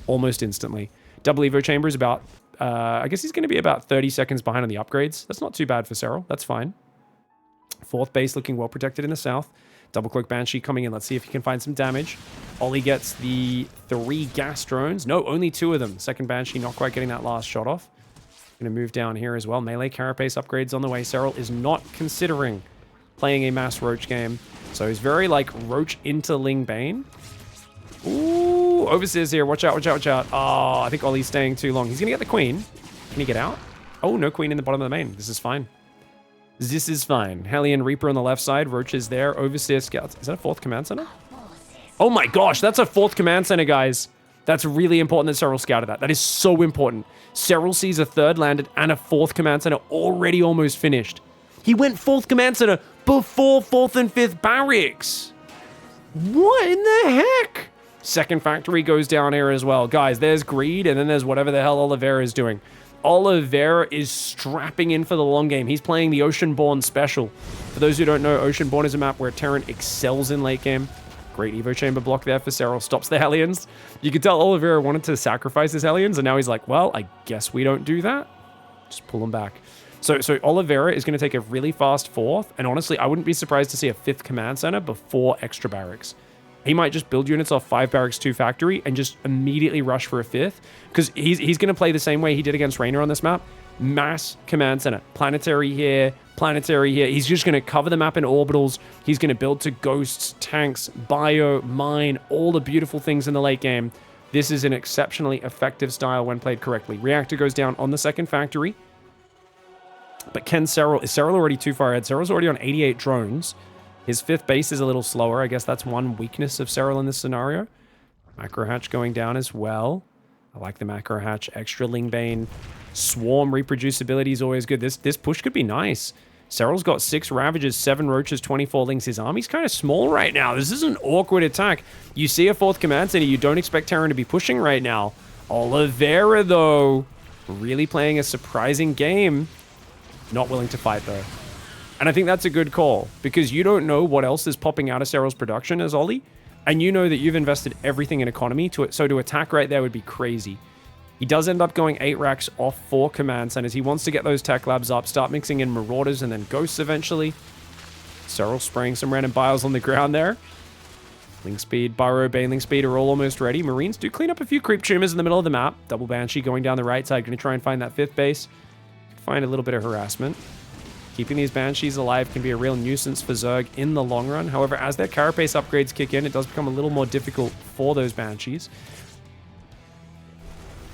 almost instantly. Double Evo Chamber is about, I guess he's going to be about 30 seconds behind on the upgrades. That's not too bad for SERRAL. That's fine. Fourth base looking well protected in the south. Double Cloak Banshee coming in. Let's see if he can find some damage. Ollie gets the 3 gas drones. No, only 2 of them. Second Banshee not quite getting that last shot off. Going to move down here as well. Melee Carapace upgrades on the way. SERRAL is not considering playing a mass Roach game. So he's very like Roach into Ling Bane. Ooh, Overseer's here. Watch out, watch out, watch out. Oh, I think Ollie's staying too long. He's going to get the Queen. Can he get out? Oh, no Queen in the bottom of the main. This is fine. This is fine. Hellion Reaper on the left side. Roach is there. Overseer Scouts. Is that a 4th command center? Oh my gosh, that's a 4th command center, guys. That's really important that SERRAL scouted that. That is so important. SERRAL sees a 3rd landed and a 4th command center already almost finished. He went 4th command center before 4th and 5th barracks. What in the heck? Second factory goes down here as well. Guys, there's greed, and then there's whatever the hell Oliveira is doing. Oliveira is strapping in for the long game. He's playing the Oceanborn special. For those who don't know, Oceanborn is a map where Terran excels in late game. Great Evo Chamber block there for SERRAL. Stops the Hellions. You could tell Oliveira wanted to sacrifice his Hellions, and now he's like, well, I guess we don't do that. Just pull them back. So Oliveira is going to take a really fast 4th, and honestly, I wouldn't be surprised to see a 5th command center before extra barracks. He might just build units off 5 barracks, 2 factory, and just immediately rush for a 5th, because he's going to play the same way he did against Raynor on this map. Mass command center. Planetary here, planetary here. He's just going to cover the map in orbitals. He's going to build to ghosts, tanks, bio, mine, all the beautiful things in the late game. This is an exceptionally effective style when played correctly. Reactor goes down on the 2nd factory. But is SERRAL already too far ahead? SERRAL's already on 88 drones. His 5th base is a little slower. I guess that's one weakness of SERRAL in this scenario. Macro Hatch going down as well. I like the Macro Hatch. Extra Lingbane. Swarm reproducibility is always good. This push could be nice. SERRAL's got 6 Ravagers, 7 Roaches, 24 Lings. His army's kind of small right now. This is an awkward attack. You see a 4th command center, you don't expect Terran to be pushing right now. Oliveira, though, really playing a surprising game. Not willing to fight, though. And I think that's a good call, because you don't know what else is popping out of SERRAL's production as Ollie, and you know that you've invested everything in economy, so to attack right there would be crazy. He does end up going 8 racks off 4 command centers. He wants to get those tech labs up, start mixing in Marauders and then Ghosts eventually. SERRAL spraying some random biles on the ground there. Link Speed, Burrow, Baneling Speed are all almost ready. Marines do clean up a few creep tumors in the middle of the map. Double Banshee going down the right side, going to try and find that 5th base. Find a little bit of harassment. Keeping these Banshees alive can be a real nuisance for Zerg in the long run. However, as their Carapace upgrades kick in, it does become a little more difficult for those Banshees.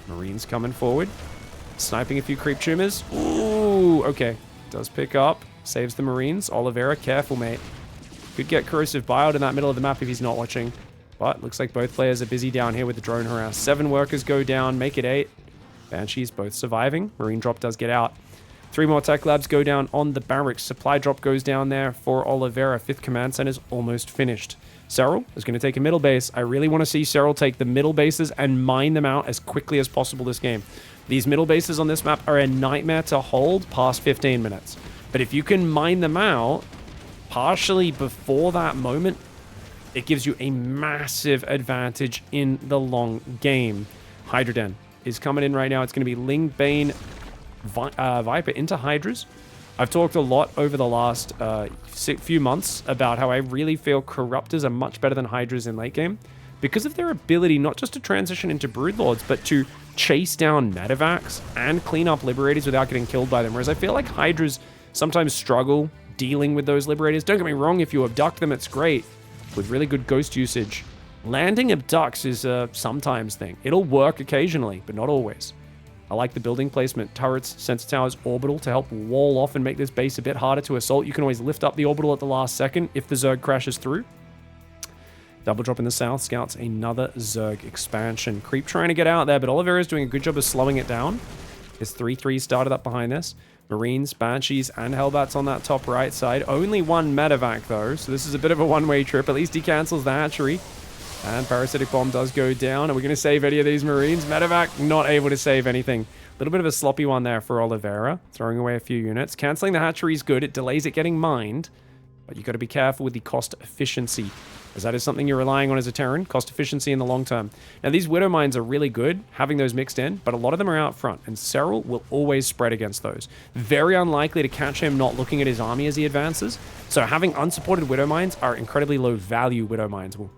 Marines coming forward. Sniping a few creep tumors. Ooh, okay. Does pick up. Saves the Marines. Oliveira, careful, mate. Could get Corrosive Biod in that middle of the map if he's not watching. But looks like both players are busy down here with the drone harass. 7 workers go down, make it 8. Banshees both surviving. Marine drop does get out. 3 more tech labs go down on the barracks. Supply drop goes down there for Oliveira. 5th command center's almost finished. SERRAL is going to take a middle base. I really want to see SERRAL take the middle bases and mine them out as quickly as possible this game. These middle bases on this map are a nightmare to hold past 15 minutes. But if you can mine them out partially before that moment, it gives you a massive advantage in the long game. Hydra is coming in right now. It's going to be Ling Bane Viper into Hydras. I've talked a lot over the last few months about how I really feel Corruptors are much better than Hydras in late game because of their ability not just to transition into Broodlords, but to chase down Medivacs and clean up Liberators without getting killed by them. Whereas I feel like Hydras sometimes struggle dealing with those Liberators. Don't get me wrong, if you abduct them, it's great with really good ghost usage. Landing abducts is a sometimes thing. It'll work occasionally, but not always. I like the building placement. Turrets, sensor towers, orbital to help wall off and make this base a bit harder to assault. You can always lift up the orbital at the last second if the Zerg crashes through. Double drop in the south. Scouts another Zerg expansion. Creep trying to get out there, but Oliveira is doing a good job of slowing it down. His 3-3 started up behind this. Marines, Banshees, and Hellbats on that top right side. Only 1 Medivac though, so this is a bit of a one-way trip. At least he cancels the hatchery. And Parasitic Bomb does go down. Are we going to save any of these Marines? Medivac not able to save anything. A little bit of a sloppy one there for Oliveira. Throwing away a few units. Canceling the hatchery is good. It delays it getting mined. But you got to be careful with the cost efficiency, as that is something you're relying on as a Terran, cost efficiency in the long term. Now, these Widow Mines are really good, having those mixed in, but a lot of them are out front, and SERRAL will always spread against those. Very unlikely to catch him not looking at his army as he advances, so having unsupported Widow Mines are incredibly low value Widow Mines. We'll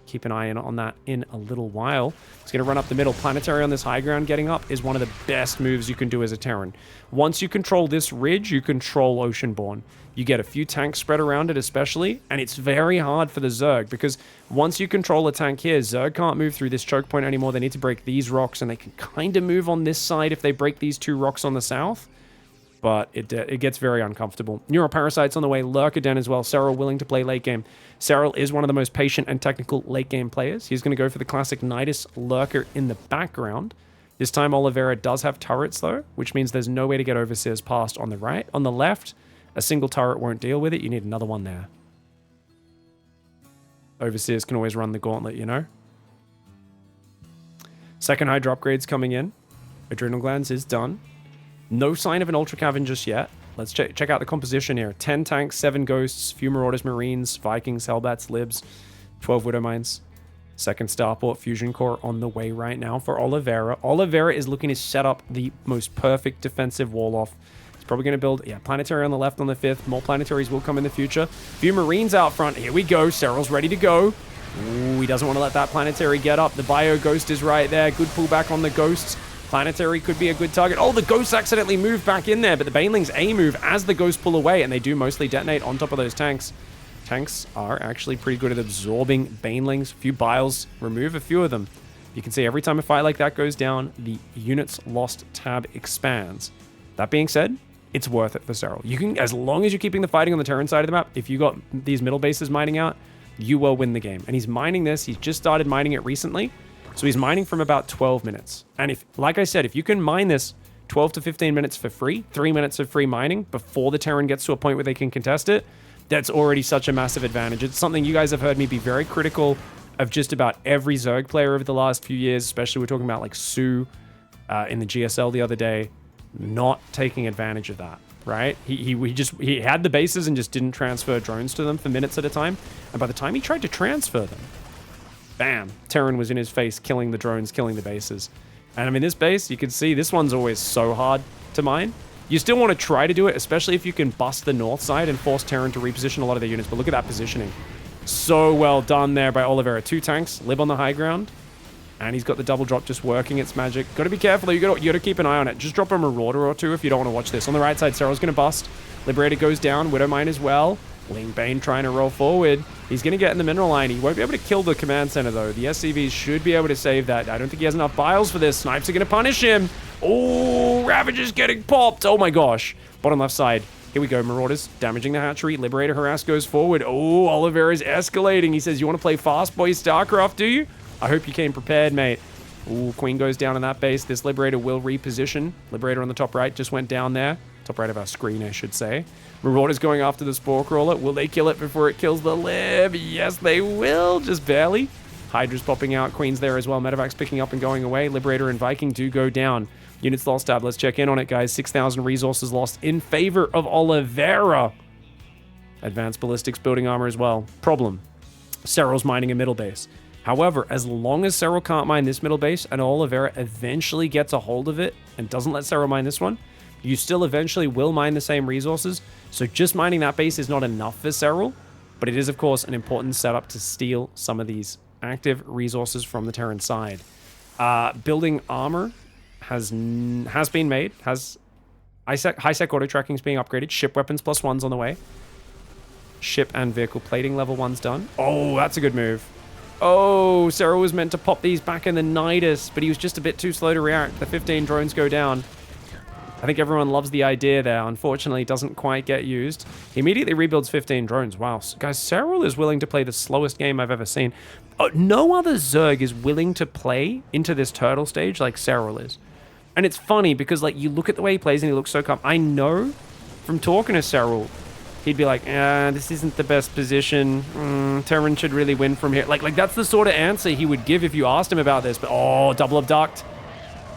keep an eye on that in a little while. It's going to run up the middle. Planetary on this high ground getting up is one of the best moves you can do as a Terran. Once you control this ridge, you control Oceanborn. You get a few tanks spread around it especially, and it's very hard for the Zerg, because once you control a tank here, Zerg can't move through this choke point anymore. They need to break these rocks, and they can kind of move on this side if they break these 2 rocks on the south. But it gets very uncomfortable. Neuroparasites on the way, Lurker Den as well. SERRAL willing to play late game. SERRAL is one of the most patient and technical late game players. He's going to go for the classic Nidus Lurker in the background. This time Oliveira does have turrets though, which means there's no way to get Overseers past on the right. On the left, a single turret won't deal with it. You need another one there. Overseers can always run the gauntlet, you know? Second Hydra upgrade's coming in. Adrenal Glands is done. No sign of an Ultra Cavern just yet. Let's check out the composition here. 10 tanks, 7 ghosts, few Marauders, Marines, Vikings, Hellbats, Libs, 12 Widow Mines. Second Starport Fusion Core on the way right now for Oliveira. Oliveira is looking to set up the most perfect defensive wall off. He's probably going to build, Planetary on the left on the 5th. More Planetaries will come in the future. Few Marines out front. Here we go. SERRAL's ready to go. Ooh, he doesn't want to let that Planetary get up. The Bio Ghost is right there. Good pullback on the Ghosts. Planetary could be a good target. Oh, the Ghosts accidentally moved back in there, but the Banelings A-move as the Ghosts pull away, and they do mostly detonate on top of those tanks. Tanks are actually pretty good at absorbing Banelings. A few Biles, remove a few of them. You can see every time a fight like that goes down, the units lost tab expands. That being said, it's worth it for SERRAL. You can, as long as you're keeping the fighting on the Terran side of the map, if you got these middle bases mining out, you will win the game. And he's mining this. He's just started mining it recently. So he's mining from about 12 minutes. And if, like I said, if you can mine this 12 to 15 minutes for free, 3 minutes of free mining before the Terran gets to a point where they can contest it, that's already such a massive advantage. It's something you guys have heard me be very critical of just about every Zerg player over the last few years, especially we're talking about like Sue in the GSL the other day, not taking advantage of that, right? He had the bases and just didn't transfer drones to them for minutes at a time. And by the time he tried to transfer them, bam, Terran was in his face, killing the drones, killing the bases. And I mean, this base, you can see this one's always so hard to mine. You still want to try to do it, especially if you can bust the north side and force Terran to reposition a lot of their units. But look at that positioning. So well done there by Oliveira. 2 tanks, Lib on the high ground. And he's got the double drop just working its magic. Got to be careful though. You got to keep an eye on it. Just drop a Marauder or 2 if you don't want to watch this. On the right side, SERRAL's going to bust. Liberator goes down. Widow Mine as well. Ling Bane trying to roll forward. He's going to get in the mineral line. He won't be able to kill the command center, though. The SCVs should be able to save that. I don't think he has enough biles for this. Snipes are going to punish him. Oh, Ravager's getting popped. Oh, my gosh. Bottom left side. Here we go. Marauders damaging the hatchery. Liberator harass goes forward. Oh, Oliveira's escalating. He says, you want to play fast, boy, StarCraft, do you? I hope you came prepared, mate. Ooh, Queen goes down in that base. This Liberator will reposition. Liberator on the top right just went down there. Top right of our screen, I should say. Marauders going after the Spore Crawler. Will they kill it before it kills the Lib? Yes, they will. Just barely. Hydra's popping out. Queen's there as well. Medevac's picking up and going away. Liberator and Viking do go down. Units lost tab. Let's check in on it, guys. 6,000 resources lost in favor of Oliveira. Advanced ballistics building armor as well. Problem. SERRAL's mining a middle base. However, as long as SERRAL can't mine this middle base and Oliveira eventually gets a hold of it and doesn't let SERRAL mine this one, you still eventually will mine the same resources. So just mining that base is not enough for SERRAL, but it is, of course, an important setup to steal some of these active resources from the Terran side. Building armor has been made. High-sec auto tracking is being upgraded. Ship weapons +1s on the way. Ship and vehicle plating level 1's done. Oh, that's a good move. Oh, SERRAL was meant to pop these back in the Nidus, but he was just a bit too slow to react. The 15 drones go down. I think everyone loves the idea there. Unfortunately, it doesn't quite get used. He immediately rebuilds 15 drones. Wow. Guys, SERRAL is willing to play the slowest game I've ever seen. No other Zerg is willing to play into this turtle stage like SERRAL is. And it's funny because, like, you look at the way he plays and he looks so calm. I know from talking to SERRAL, he'd be like, this isn't the best position. Terran should really win from here. Like that's the sort of answer he would give if you asked him about this. But, oh, double abduct.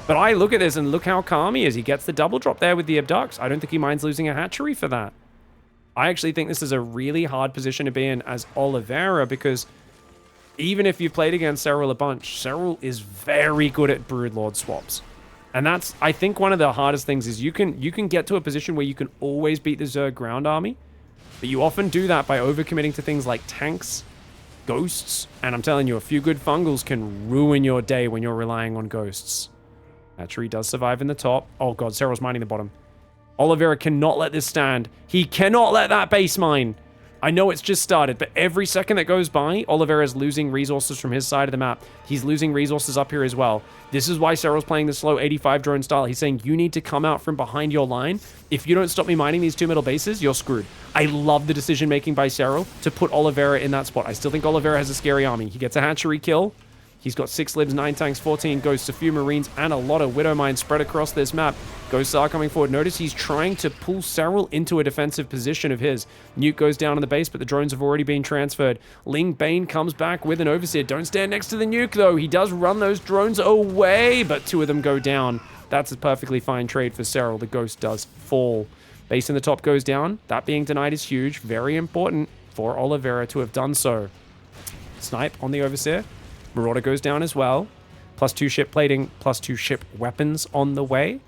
But I look at this and look how calm he is. He gets the double drop there with the abducts. I don't think he minds losing a hatchery for that. I actually think this is a really hard position to be in as Oliveira, because even if you've played against SERRAL a bunch, SERRAL is very good at Broodlord swaps. And that's, I think, one of the hardest things is you can get to a position where you can always beat the Zerg ground army, but you often do that by overcommitting to things like tanks, ghosts, and I'm telling you, a few good fungals can ruin your day when you're relying on ghosts. Hatchery does survive in the top. Oh god, SERRAL's mining the bottom. Oliveira cannot let this stand. He cannot let that base mine. I know it's just started, but every second that goes by, Oliveira is losing resources from his side of the map. He's losing resources up here as well. This is why SERRAL's playing the slow 85 drone style. He's saying, you need to come out from behind your line. If you don't stop me mining these two middle bases, you're screwed. I love the decision making by SERRAL to put Oliveira in that spot. I still think Oliveira has a scary army. He gets a hatchery kill. He's got 6 libs, 9 tanks, 14 ghosts, a few marines, and a lot of widow mines spread across this map. Ghosts are coming forward. Notice he's trying to pull SERRAL into a defensive position of his. Nuke goes down on the base, but the drones have already been transferred. Ling Bane comes back with an overseer. Don't stand next to the nuke, though. He does run those drones away, but 2 of them go down. That's a perfectly fine trade for SERRAL. The ghost does fall. Base in the top goes down. That being denied is huge. Very important for Oliveira to have done so. Snipe on the overseer. Marauder goes down as well. +2 ship plating, +2 ship weapons on the way.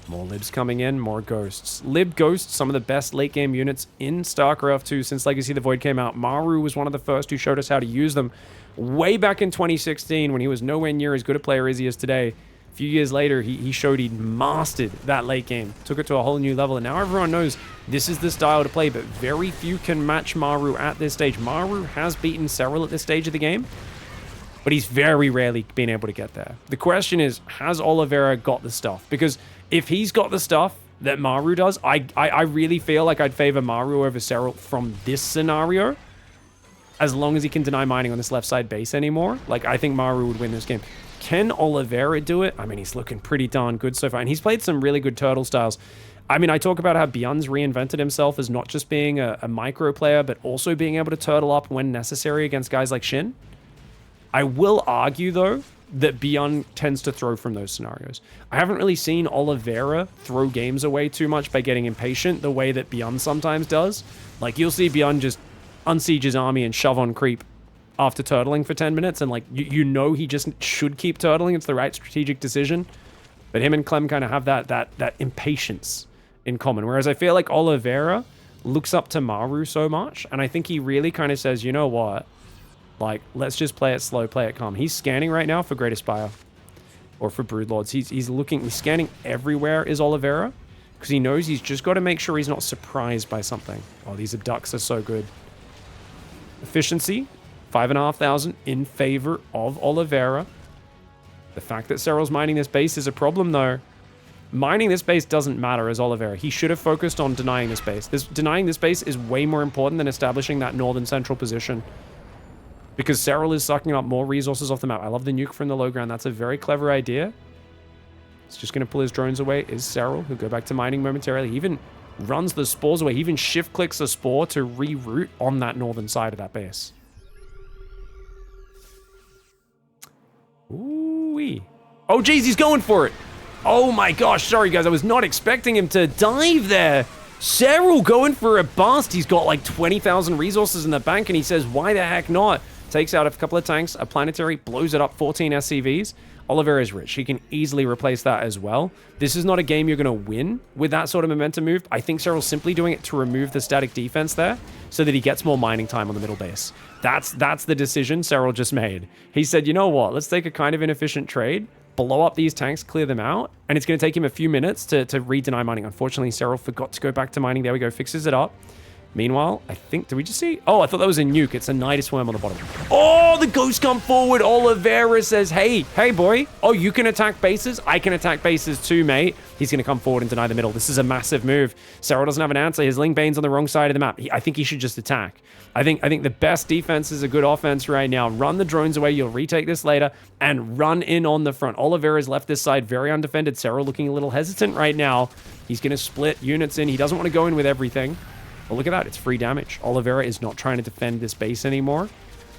More libs coming in, more ghosts. Lib ghosts, some of the best late game units in StarCraft 2 since Legacy of the Void came out. Maru was one of the first who showed us how to use them way back in 2016 when he was nowhere near as good a player as he is today. A few years later, he showed he'd mastered that late game, took it to a whole new level, and now everyone knows this is the style to play, but very few can match Maru at this stage. Maru has beaten SERRAL at this stage of the game, but he's very rarely been able to get there. The question is, has Oliveira got the stuff? Because if he's got the stuff that Maru does, I really feel like I'd favor Maru over SERRAL from this scenario, as long as he can deny mining on this left side base anymore. Like, I think Maru would win this game. Can Oliveira do it? I mean, he's looking pretty darn good so far, and he's played some really good turtle styles. I mean, I talk about how Bjorn's reinvented himself as not just being a micro player, but also being able to turtle up when necessary against guys like Shin. I will argue, though, that Bjorn tends to throw from those scenarios. I haven't really seen Oliveira throw games away too much by getting impatient the way that Bjorn sometimes does. Like, you'll see Bjorn just unsiege his army and shove on creep after turtling for 10 minutes, and, like, you know he just should keep turtling. It's the right strategic decision. But him and Clem kind of have that impatience in common, whereas I feel like Oliveira looks up to Maru so much, and I think he really kind of says, you know what? Like, let's just play it slow, play it calm. He's scanning right now for Great Aspire. Or for Broodlords. He's scanning everywhere is Oliveira. Because he knows he's just got to make sure he's not surprised by something. Oh, these abducts are so good. Efficiency, 5,500 in favor of Oliveira. The fact that SERRAL's mining this base is a problem, though. Mining this base doesn't matter as Oliveira. He should have focused on denying this base. Denying this base is way more important than establishing that northern central position. Because SERRAL is sucking up more resources off the map. I love the nuke from the low ground. That's a very clever idea. It's just going to pull his drones away. Is SERRAL, who'll go back to mining momentarily. He even runs the spores away. He even shift-clicks a spore to reroute on that northern side of that base. Ooh-wee. Oh, geez, he's going for it. Oh, my gosh. Sorry, guys. I was not expecting him to dive there. SERRAL going for a bust. He's got like 20,000 resources in the bank, and he says, why the heck not? Takes out a couple of tanks, a planetary, blows it up, 14 SCVs. Oliveira is rich. He can easily replace that as well. This is not a game you're going to win with that sort of momentum move. I think SERRAL's simply doing it to remove the static defense there so that he gets more mining time on the middle base. That's the decision SERRAL just made. He said, you know what? Let's take a kind of inefficient trade, blow up these tanks, clear them out, and it's going to take him a few minutes to re-deny mining. Unfortunately, SERRAL forgot to go back to mining. There we go, fixes it up. Meanwhile, I think, did we just see? Oh, I thought that was a nuke. It's a Nidus worm on the bottom. Oh, the ghosts come forward. Oliveira says, hey boy. Oh, you can attack bases? I can attack bases too, mate. He's going to come forward and deny the middle. This is a massive move. SERRAL doesn't have an answer. His Ling Bane's on the wrong side of the map. I think he should just attack. I think the best defense is a good offense right now. Run the drones away. You'll retake this later and run in on the front. Oliveira's left this side very undefended. SERRAL looking a little hesitant right now. He's going to split units in. He doesn't want to go in with everything. But look at that. It's free damage. Oliveira is not trying to defend this base anymore.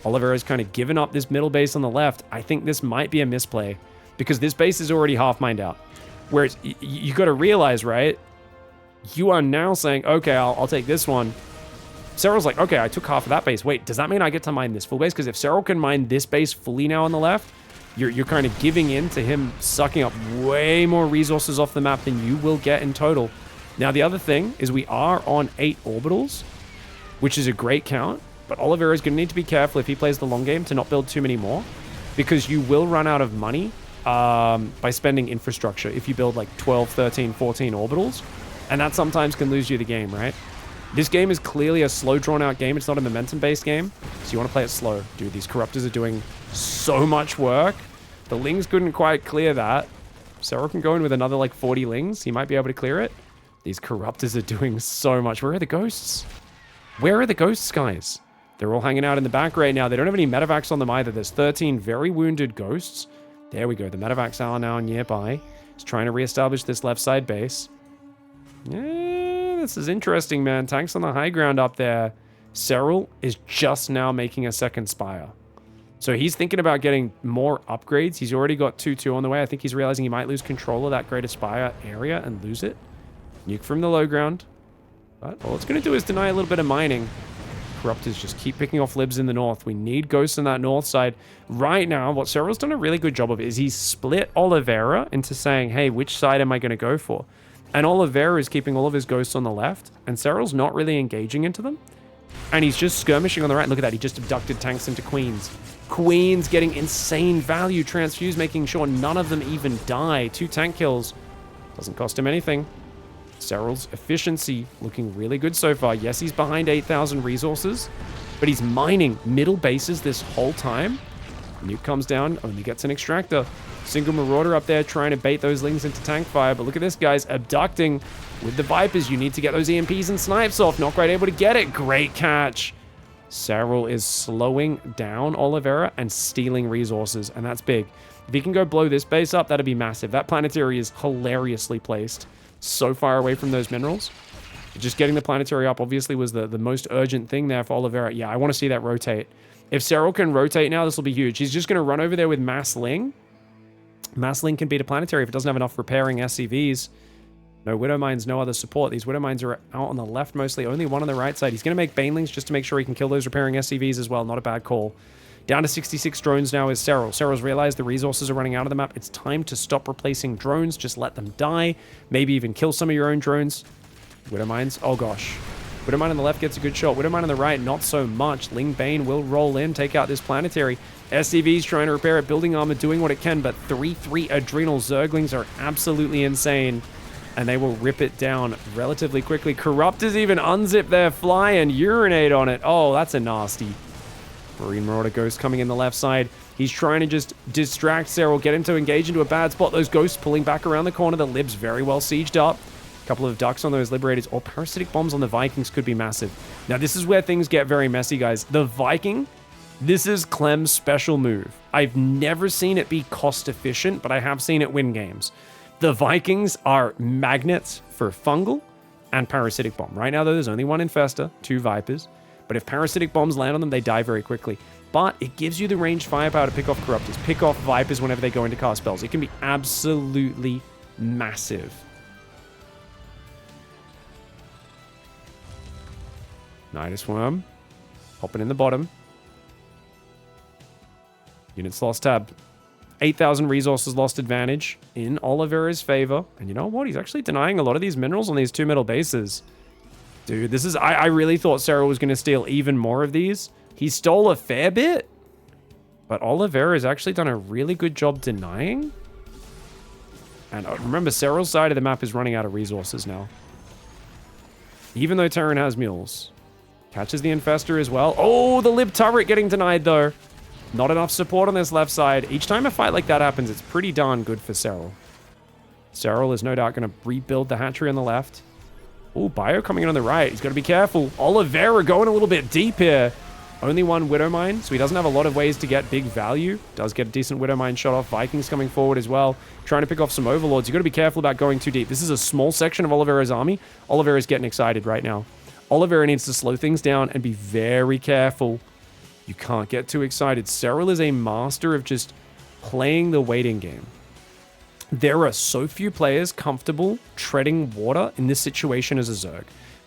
Oliveira's kind of given up this middle base on the left. I think this might be a misplay because this base is already half mined out. Whereas you got to realize, right? You are now saying, okay, I'll take this one. Serral's like, okay, I took half of that base. Wait, does that mean I get to mine this full base? Because if Serral can mine this base fully now on the left, you're kind of giving in to him sucking up way more resources off the map than you will get in total. Now, the other thing is we are on 8 orbitals, which is a great count, but Oliveira is going to need to be careful if he plays the long game to not build too many more, because you will run out of money by spending infrastructure if you build like 12, 13, 14 orbitals, and that sometimes can lose you the game, right? This game is clearly a slow, drawn-out game. It's not a momentum-based game, so you want to play it slow. Dude, these Corruptors are doing so much work. The Lings couldn't quite clear that. Serral can go in with another, like, 40 Lings. He might be able to clear it. These Corruptors are doing so much. Where are the Ghosts? Where are the Ghosts, guys? They're all hanging out in the back right now. They don't have any medevacs on them either. There's 13 very wounded Ghosts. There we go. The medevacs are now nearby. He's trying to reestablish this left side base. Yeah, this is interesting, man. Tanks on the high ground up there. Serral is just now making a second Spire. So he's thinking about getting more upgrades. He's already got 2-2 on the way. I think he's realizing he might lose control of that Greater Spire area and lose it. Nuke from the low ground. But all it's going to do is deny a little bit of mining. Corruptors just keep picking off libs in the north. We need ghosts on that north side. Right now, what Serral's done a really good job of is he's split Oliveira into saying, hey, which side am I going to go for? And Oliveira is keeping all of his ghosts on the left, and Serral's not really engaging into them. And he's just skirmishing on the right. Look at that. He just abducted tanks into Queens. Queens getting insane value. Transfuse making sure none of them even die. 2 tank kills. Doesn't cost him anything. Serral's efficiency looking really good so far. Yes, he's behind 8,000 resources, but he's mining middle bases this whole time. Nuke comes down, only gets an extractor. Single Marauder up there trying to bait those Lings into tank fire, but look at this, guys, abducting with the Vipers. You need to get those EMPs and snipes off. Not quite able to get it. Great catch. Serral is slowing down Oliveira and stealing resources, and that's big. If he can go blow this base up, that'd be massive. That planetary is hilariously placed. So far away from those minerals. Just getting the planetary up obviously was the most urgent thing there for Oliveira. Yeah, I want to see that rotate. If Serral can rotate now, this will be huge. He's just going to run over there with Mass Ling. Mass Ling can beat a planetary if it doesn't have enough repairing SCVs. No Widow Mines, no other support. These Widow Mines are out on the left mostly. Only one on the right side. He's going to make Banelings just to make sure he can kill those repairing SCVs as well. Not a bad call. Down to 66 drones now is Serral. Serral's realized the resources are running out of the map. It's time to stop replacing drones. Just let them die. Maybe even kill some of your own drones. Widow Mines. Oh, gosh. Widow Mine on the left gets a good shot. Widow Mine on the right, not so much. Ling Bane will roll in, take out this planetary. SCV's trying to repair it. Building armor doing what it can, but 3-3 Adrenal Zerglings are absolutely insane. And they will rip it down relatively quickly. Corruptors even unzip their fly and urinate on it. Oh, that's a nasty. Marine Marauder Ghost coming in the left side. He's trying to just distract Serral, get him to engage into a bad spot. Those Ghosts pulling back around the corner. The Libs very well sieged up. A couple of ducks on those Liberators or Parasitic Bombs on the Vikings could be massive. Now, this is where things get very messy, guys. The Viking, this is Clem's special move. I've never seen it be cost efficient, but I have seen it win games. The Vikings are magnets for Fungal and Parasitic Bomb. Right now, though, there's only one Infester, 2 Vipers. But if Parasitic Bombs land on them, they die very quickly. But it gives you the ranged firepower to pick off Corruptors, pick off Vipers whenever they go into cast spells. It can be absolutely massive. Nidus Worm. Popping in the bottom. Units lost tab. 8,000 resources lost advantage in Oliveira's favor. And you know what? He's actually denying a lot of these minerals on these 2 middle bases. Dude, this is... I really thought Serral was going to steal even more of these. He stole a fair bit. But Oliveira has actually done a really good job denying. And remember, Serral's side of the map is running out of resources now. Even though Terran has mules. Catches the Infester as well. Oh, the Lib turret getting denied, though. Not enough support on this left side. Each time a fight like that happens, it's pretty darn good for Serral. Serral is no doubt going to rebuild the hatchery on the left. Oh, Bio coming in on the right. He's got to be careful. Oliveira going a little bit deep here. Only one Widow Mine, so he doesn't have a lot of ways to get big value. Does get a decent Widow Mine shot off. Vikings coming forward as well. Trying to pick off some Overlords. You've got to be careful about going too deep. This is a small section of Oliveira's army. Oliveira's getting excited right now. Oliveira needs to slow things down and be very careful. You can't get too excited. Serral is a master of just playing the waiting game. There are so few players comfortable treading water in this situation as a Zerg.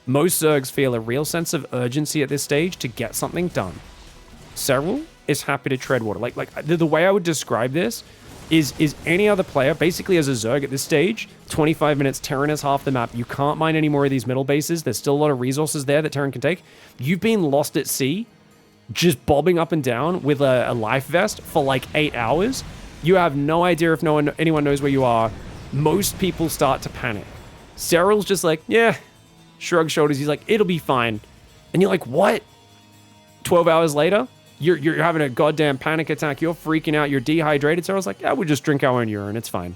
Most Zergs feel a real sense of urgency at this stage to get something done. SERRAL is happy to tread water. Like the way I would describe this is any other player, basically as a Zerg at this stage, 25 minutes, Terran is half the map. You can't mine any more of these middle bases. There's still a lot of resources there that Terran can take. You've been lost at sea, just bobbing up and down with a life vest for like 8 hours. You have no idea if anyone knows where you are. Most people start to panic. SERRAL's just like, yeah, shrug shoulders. He's like, it'll be fine. And you're like, what? 12 hours later, you're having a goddamn panic attack. You're freaking out. You're dehydrated. SERRAL's like, yeah, we'll just drink our own urine. It's fine.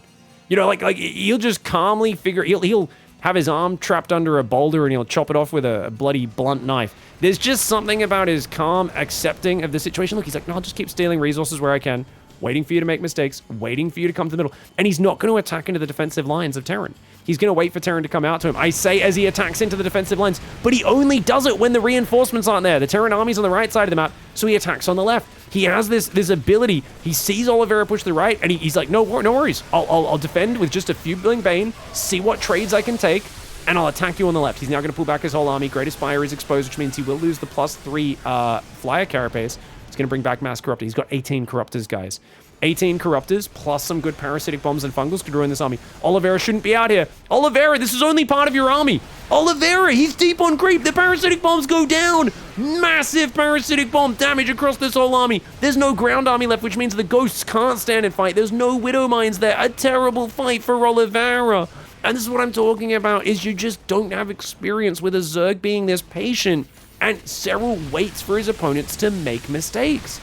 You know, like he'll just calmly figure. He'll have his arm trapped under a boulder and he'll chop it off with a bloody blunt knife. There's just something about his calm accepting of the situation. Look, he's like, no, I'll just keep stealing resources where I can, waiting for you to make mistakes, waiting for you to come to the middle. And he's not going to attack into the defensive lines of Terran. He's going to wait for Terran to come out to him. I say as he attacks into the defensive lines, but he only does it when the reinforcements aren't there. The Terran army's on the right side of the map, so he attacks on the left. He has this ability. He sees Oliveira push to the right, and he's like, no worries. I'll defend with just a few Bling Bane, see what trades I can take, and I'll attack you on the left. He's now going to pull back his whole army. Greatest Fire is exposed, which means he will lose the +3 flyer carapace. He's going to bring back Mass Corruptor. He's got 18 Corruptors, guys. 18 Corruptors, plus some good Parasitic Bombs and Fungals could ruin this army. Oliveira shouldn't be out here. Oliveira, this is only part of your army. Oliveira, he's deep on creep. The Parasitic Bombs go down. Massive Parasitic Bomb damage across this whole army. There's no ground army left, which means the Ghosts can't stand and fight. There's no Widow Mines there. A terrible fight for Oliveira. And this is what I'm talking about, is you just don't have experience with a Zerg being this patient. And SERRAL waits for his opponents to make mistakes.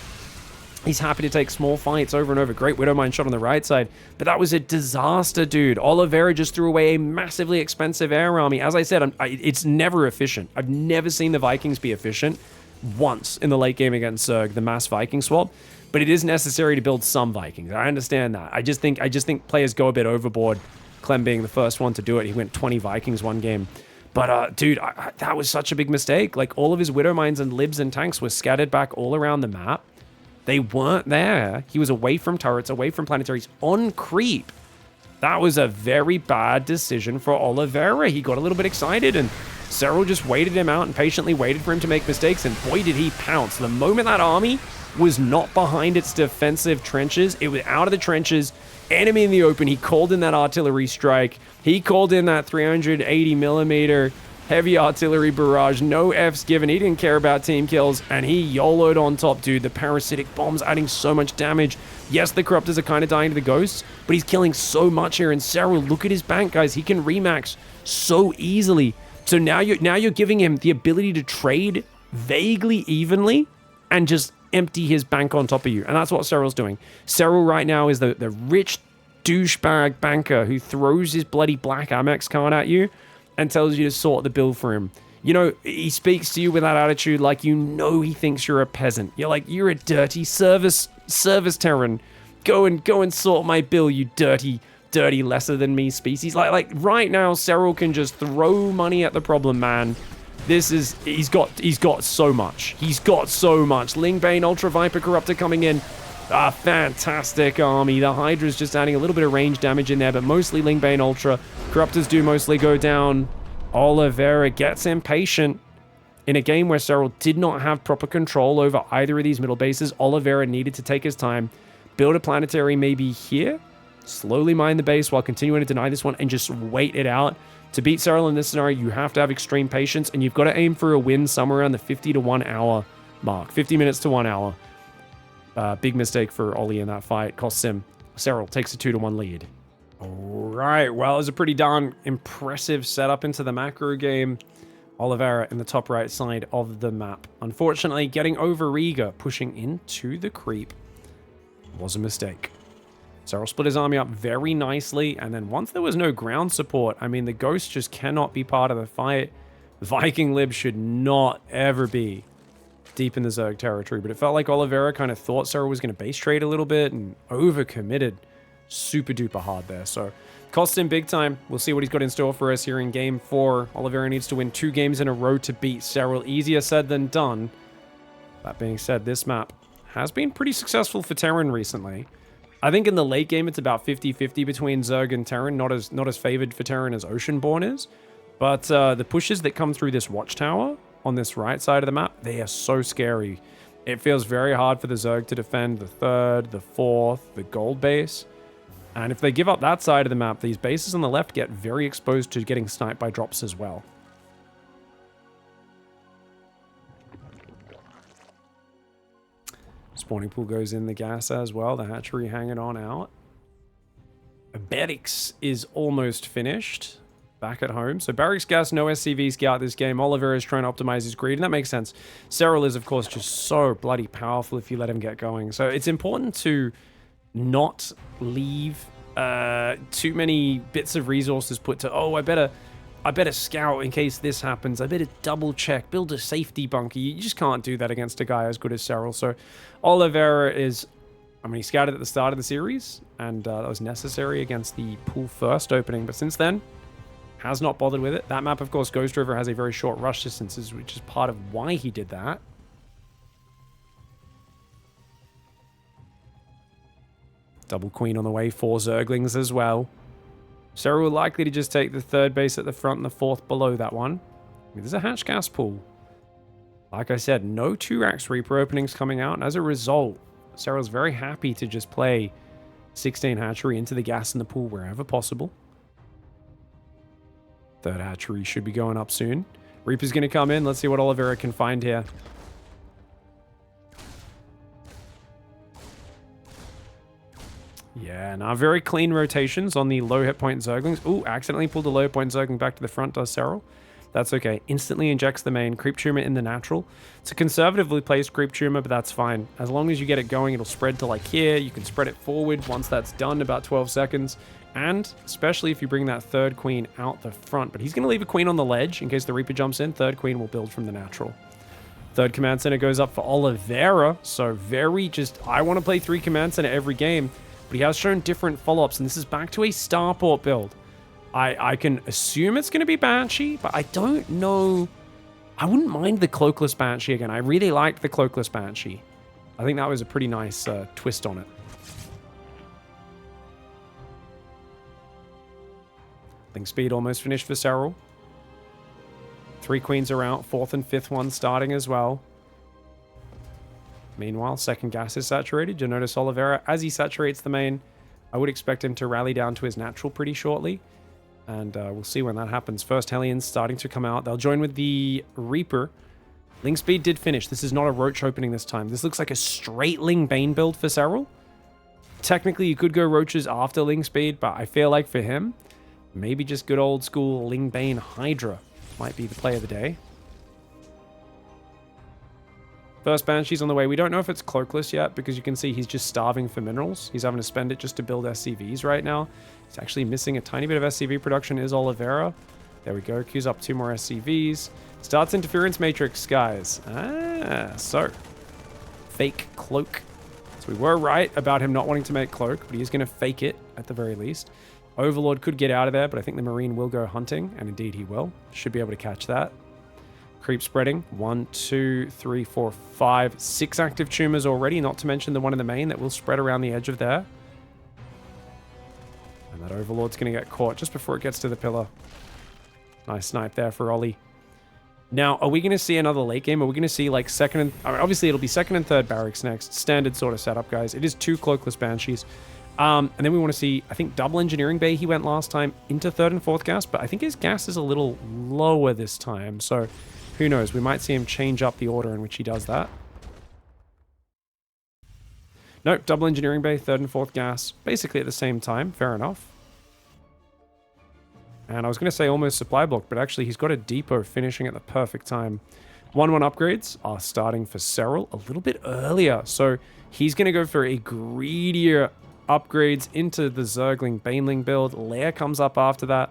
He's happy to take small fights over and over. Great Widow Mine shot on the right side. But that was a disaster, dude. Oliveira just threw away a massively expensive air army. As I said, it's never efficient. I've never seen the Vikings be efficient once in the late game against Zerg, the mass Viking swap. But it is necessary to build some Vikings. I understand that. I just think players go a bit overboard. Clem being the first one to do it. He went 20 Vikings one game. But, dude, that was such a big mistake. Like, all of his Widow Mines and Libs and tanks were scattered back all around the map. They weren't there. He was away from turrets, away from planetaries, on creep. That was a very bad decision for Oliveira. He got a little bit excited, and SERRAL just waited him out and patiently waited for him to make mistakes, and boy, did he pounce. The moment that army was not behind its defensive trenches, it was out of the trenches, enemy in the open, he called in that artillery strike. He called in that 380 millimeter heavy artillery barrage, no Fs given. He didn't care about team kills, and he YOLO'd on top, dude. The Parasitic Bombs adding so much damage. Yes, the Corruptors are kind of dying to the Ghosts, but he's killing so much here. And SERRAL, look at his bank, guys. He can remax so easily. So now you're giving him the ability to trade vaguely evenly and just empty his bank on top of you. And that's what SERRAL's doing. SERRAL right now is the rich douchebag banker who throws his bloody black Amex card at you and tells you to sort the bill for him. You know, he speaks to you with that attitude like you know he thinks you're a peasant. You're like, you're a dirty service Terran. Go and sort my bill, you dirty lesser than me species. Like right now, SERRAL can just throw money at the problem, man. He's got so much. He's got so much. Lingbane, Ultra Viper Corruptor coming in. A fantastic army. The Hydra's just adding a little bit of range damage in there, but mostly Lingbane Ultra. Corruptors do mostly go down. Oliveira gets impatient. In a game where SERRAL did not have proper control over either of these middle bases, Oliveira needed to take his time, build a planetary maybe here, slowly mine the base while continuing to deny this one, and just wait it out. To beat SERRAL in this scenario, you have to have extreme patience, and you've got to aim for a win somewhere around the 50 to 1 hour mark. 50 minutes to 1 hour. Big mistake for Ollie in that fight. Costs him. SERRAL takes a 2-1 lead. All right. Well, it was a pretty darn impressive setup into the macro game. Oliveira in the top right side of the map. Unfortunately, getting overeager, pushing into the creep, was a mistake. SERRAL split his army up very nicely, and then once there was no ground support, I mean, the Ghost just cannot be part of the fight. Viking Lib should not ever be deep in the Zerg territory, but it felt like Oliveira kind of thought SERRAL was going to base trade a little bit and overcommitted super duper hard there. So cost him big time. We'll see what he's got in store for us here in game 4. Oliveira needs to win 2 games in a row to beat SERRAL. Easier said than done. That being said, this map has been pretty successful for Terran recently. I think in the late game, it's about 50-50 between Zerg and Terran. Not as favored for Terran as Oceanborn is. But the pushes that come through this watchtower on this right side of the map, they are so scary. It feels very hard for the Zerg to defend the 3rd, the 4th, the gold base. And if they give up that side of the map, these bases on the left get very exposed to getting sniped by drops as well. Spawning pool goes in the gas as well. The hatchery hanging on out. Barracks is almost finished. Back at home. So Barracks gas, no SCV scout this game. Oliveira is trying to optimize his greed, and that makes sense. SERRAL is, of course, just so bloody powerful if you let him get going. So it's important to not leave too many bits of resources put to, oh, I better scout in case this happens. I better double check, build a safety bunker. You just can't do that against a guy as good as SERRAL. So Oliveira is, I mean, he scouted at the start of the series, and that was necessary against the pool first opening. But since then, has not bothered with it. That map, of course, Ghost River has a very short rush distances, which is part of why he did that. Double Queen on the way, 4 Zerglings as well. SERRAL likely to just take the 3rd base at the front and the 4th below that one. I mean, there's a hatch gas pool. Like I said, no 2-Rax Reaper openings coming out, and as a result, SERRAL's very happy to just play 16 hatchery into the gas in the pool wherever possible. 3rd hatchery should be going up soon. Reaper's going to come in. Let's see what Oliveira can find here. Yeah, now very clean rotations on the low hit point Zerglings. Ooh, accidentally pulled the low hit point Zergling back to the front, does SERRAL. That's okay. Instantly injects the main. Creep Tumor in the natural. It's a conservatively placed Creep Tumor, but that's fine. As long as you get it going, it'll spread to like here. You can spread it forward once that's done, about 12 seconds. And especially if you bring that 3rd queen out the front. But he's going to leave a queen on the ledge in case the Reaper jumps in. 3rd queen will build from the natural. 3rd command center goes up for Oliveira. So very just, I want to play 3 command center every game. But he has shown different follow-ups. And this is back to a starport build. I can assume it's going to be Banshee, but I don't know. I wouldn't mind the Cloakless Banshee again. I really liked the Cloakless Banshee. I think that was a pretty nice twist on it. Link speed almost finished for SERRAL. 3 queens are out. 4th and 5th one starting as well. Meanwhile, 2nd gas is saturated. You'll notice Oliveira, as he saturates the main, I would expect him to rally down to his natural pretty shortly. And we'll see when that happens. First Hellions starting to come out. They'll join with the Reaper. Ling speed did finish. This is not a Roach opening this time. This looks like a straight Ling Bane build for SERRAL. Technically, you could go Roaches after Ling speed, but I feel like for him, maybe just good old school Ling Bane Hydra might be the play of the day. First Banshee's on the way. We don't know if it's Cloakless yet because you can see he's just starving for minerals. He's having to spend it just to build SCVs right now. He's actually missing a tiny bit of SCV production is Oliveira. There we go. Queues up 2 more SCVs. Starts Interference Matrix, guys. So fake Cloak. So we were right about him not wanting to make Cloak, but he's going to fake it at the very least. Overlord could get out of there, but I think the Marine will go hunting, and indeed he will. Should be able to catch that. Creep spreading. 1, 2, 3, 4, 5, 6 active tumors already, not to mention the one in the main that will spread around the edge of there. And that Overlord's going to get caught just before it gets to the pillar. Nice snipe there for Ollie. Now, are we going to see another late game? Are we going to see like second and... I mean, obviously, it'll be 2nd and 3rd barracks next. Standard sort of setup, guys. It is 2 Cloakless Banshees. And then we want to see, I think, double Engineering Bay he went last time into 3rd and 4th gas, but I think his gas is a little lower this time. So who knows? We might see him change up the order in which he does that. Nope, double Engineering Bay, 3rd and 4th gas, basically at the same time. Fair enough. And I was going to say almost supply block, but actually he's got a depot finishing at the perfect time. 1-1 upgrades are starting for SERRAL a little bit earlier. So he's going to go for a greedier upgrades into the Zergling Baneling build. Lair comes up after that.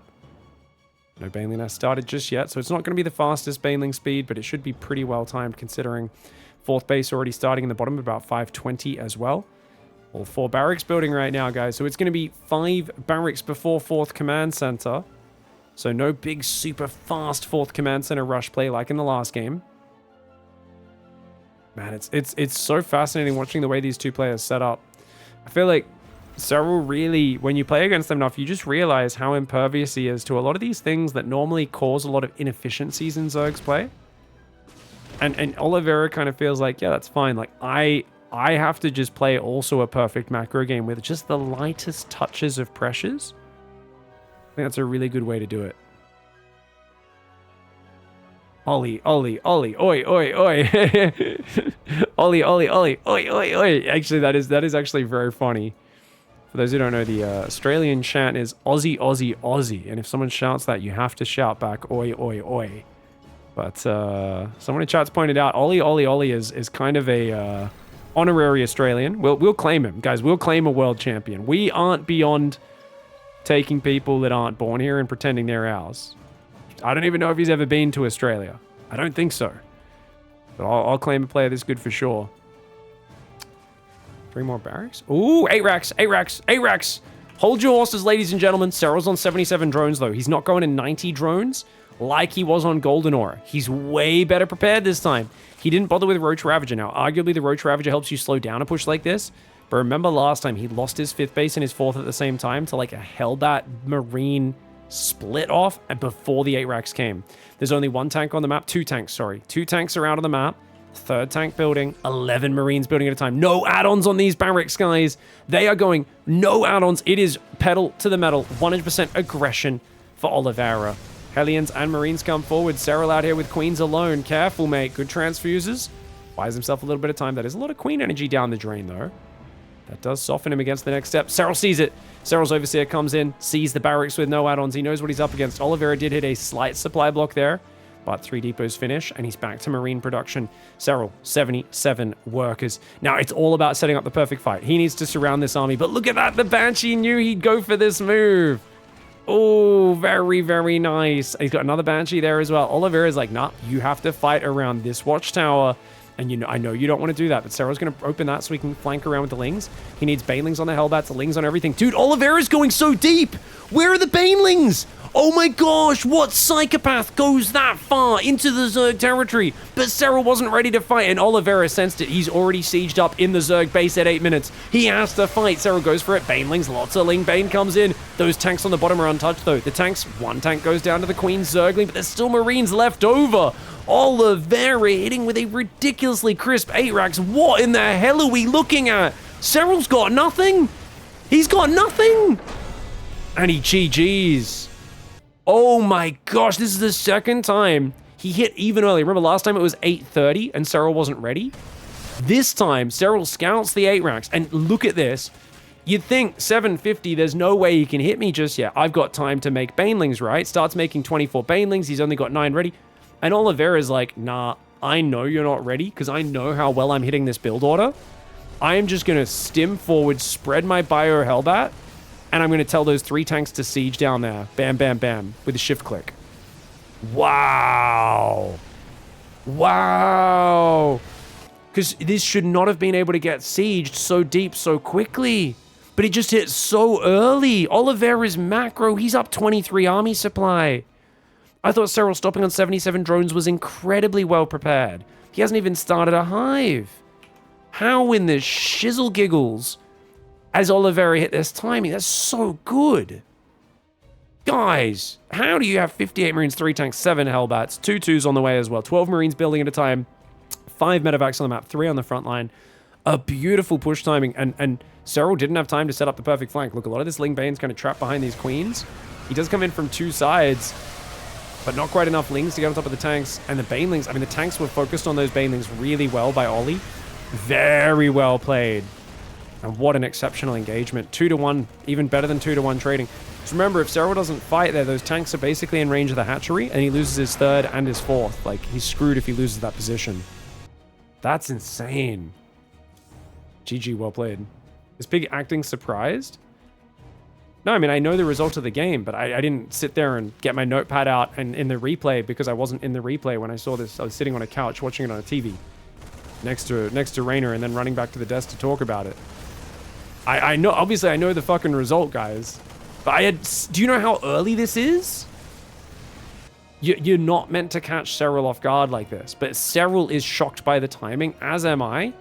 No Baneling has started just yet, so it's not going to be the fastest Baneling speed, but it should be pretty well timed considering 4th base already starting in the bottom, about 520 as well. All 4 barracks building right now, guys. So it's going to be 5 barracks before 4th command center. So no big super fast 4th command center rush play like in the last game. Man, it's so fascinating watching the way these two players set up. I feel like SERRAL really, when you play against them enough, you just realize how impervious he is to a lot of these things that normally cause a lot of inefficiencies in Zerg's play. And Oliveira kind of feels like, yeah, that's fine. Like, I have to just play also a perfect macro game with just the lightest touches of pressures. I think that's a really good way to do it. Ollie, Ollie, Ollie, oi, oi, oi. Ollie, Ollie, Ollie, oi, oi, oi. Actually, that is actually very funny. For those who don't know, the Australian chant is Aussie, Aussie, Aussie. And if someone shouts that, you have to shout back, oi, oi, oi. But someone in chat's pointed out, Ollie, Ollie, Ollie is kind of a honorary Australian. We'll claim him, guys. We'll claim a world champion. We aren't beyond taking people that aren't born here and pretending they're ours. I don't even know if he's ever been to Australia. I don't think so. But I'll claim a player this good for sure. 3 more barracks. Ooh, 8 racks, 8 racks, 8 racks. Hold your horses, ladies and gentlemen. SERRAL's on 77 drones, though. He's not going in 90 drones like he was on Golden Aura. He's way better prepared this time. He didn't bother with Roach Ravager. Now, arguably, the Roach Ravager helps you slow down a push like this. But remember last time, he lost his 5th base and his 4th at the same time to like a Hellbat Marine split off and before the 8 racks came. There's only 1 tank on the map. 2 tanks, sorry. 2 tanks are out on the map. 3rd tank building. 11 Marines building at a time. No add-ons on these barracks, guys. They are going no add-ons. It is pedal to the metal. 100% aggression for Oliveira. Hellions and Marines come forward. SERRAL out here with Queens alone. Careful, mate. Good transfuses. Buys himself a little bit of time. That is a lot of Queen energy down the drain, though. That does soften him against the next step. SERRAL sees it. SERRAL's Overseer comes in, sees the barracks with no add-ons. He knows what he's up against. Oliveira did hit a slight supply block there, but 3 depots finish, and he's back to Marine production. SERRAL, 77 workers. Now, it's all about setting up the perfect fight. He needs to surround this army, but look at that. The Banshee knew he'd go for this move. Oh, very, very nice. He's got another Banshee there as well. Oliveira's like, nah, you have to fight around this watchtower. And you know, I know you don't want to do that, but SERRAL's going to open that so he can flank around with the Lings. He needs Banelings on the Hellbats, the Lings on everything. Dude, Oliveira's going so deep. Where are the Banelings? Oh my gosh, what psychopath goes that far into the Zerg territory? But SERRAL wasn't ready to fight, and Oliveira sensed it. He's already sieged up in the Zerg base at 8 minutes. He has to fight. SERRAL goes for it. Banelings, lots of Ling Bane comes in. Those tanks on the bottom are untouched, though. The tanks, 1 tank goes down to the Queen's Zergling, but there's still Marines left over. Oliveira hitting with a ridiculously crisp 8 racks. What in the hell are we looking at? SERRAL's got nothing. He's got nothing. And he GG's. Oh my gosh, this is the 2nd time he hit even earlier. Remember last time it was 8:30 and SERRAL wasn't ready? This time, SERRAL scouts the 8 racks. And look at this. You'd think 750, there's no way he can hit me just yet. I've got time to make Banelings, right? Starts making 24 Banelings. He's only got 9 ready. And Oliveira's like, nah, I know you're not ready because I know how well I'm hitting this build order. I am just going to stim forward, spread my Bio Hellbat, and I'm going to tell those 3 tanks to siege down there. Bam, bam, bam, with a shift click. Wow. Wow. Because this should not have been able to get sieged so deep so quickly. But it just hit so early. Oliveira's macro, he's up 23 army supply. I thought SERRAL stopping on 77 drones was incredibly well prepared. He hasn't even started a hive. How in the shizzle giggles has Oliveira hit this timing? That's so good. Guys, how do you have 58 Marines, 3 tanks, 7 Hellbats, 2 twos on the way as well, 12 Marines building at a time, 5 medevacs on the map, 3 on the front line, a beautiful push timing, and SERRAL didn't have time to set up the perfect flank. Look, a lot of this Ling Bane's kind of trapped behind these Queens. He does come in from 2 sides, but not quite enough Lings to get on top of the tanks. And the Banelings, I mean, the tanks were focused on those Banelings really well by Ollie. Very well played. And what an exceptional engagement. 2-to-1, even better than 2-to-1 trading. Just remember, if SERRAL doesn't fight there, those tanks are basically in range of the hatchery, and he loses his 3rd and his 4th. Like, he's screwed if he loses that position. That's insane. GG, well played. Is Pig acting surprised? No, I mean, I know the result of the game, but I didn't sit there and get my notepad out and in the replay because I wasn't in the replay when I saw this. I was sitting on a couch watching it on a TV next to Rainer and then running back to the desk to talk about it. I know, obviously I know the fucking result, guys. But do you know how early this is? You're not meant to catch SERRAL off guard like this, but SERRAL is shocked by the timing, as am I.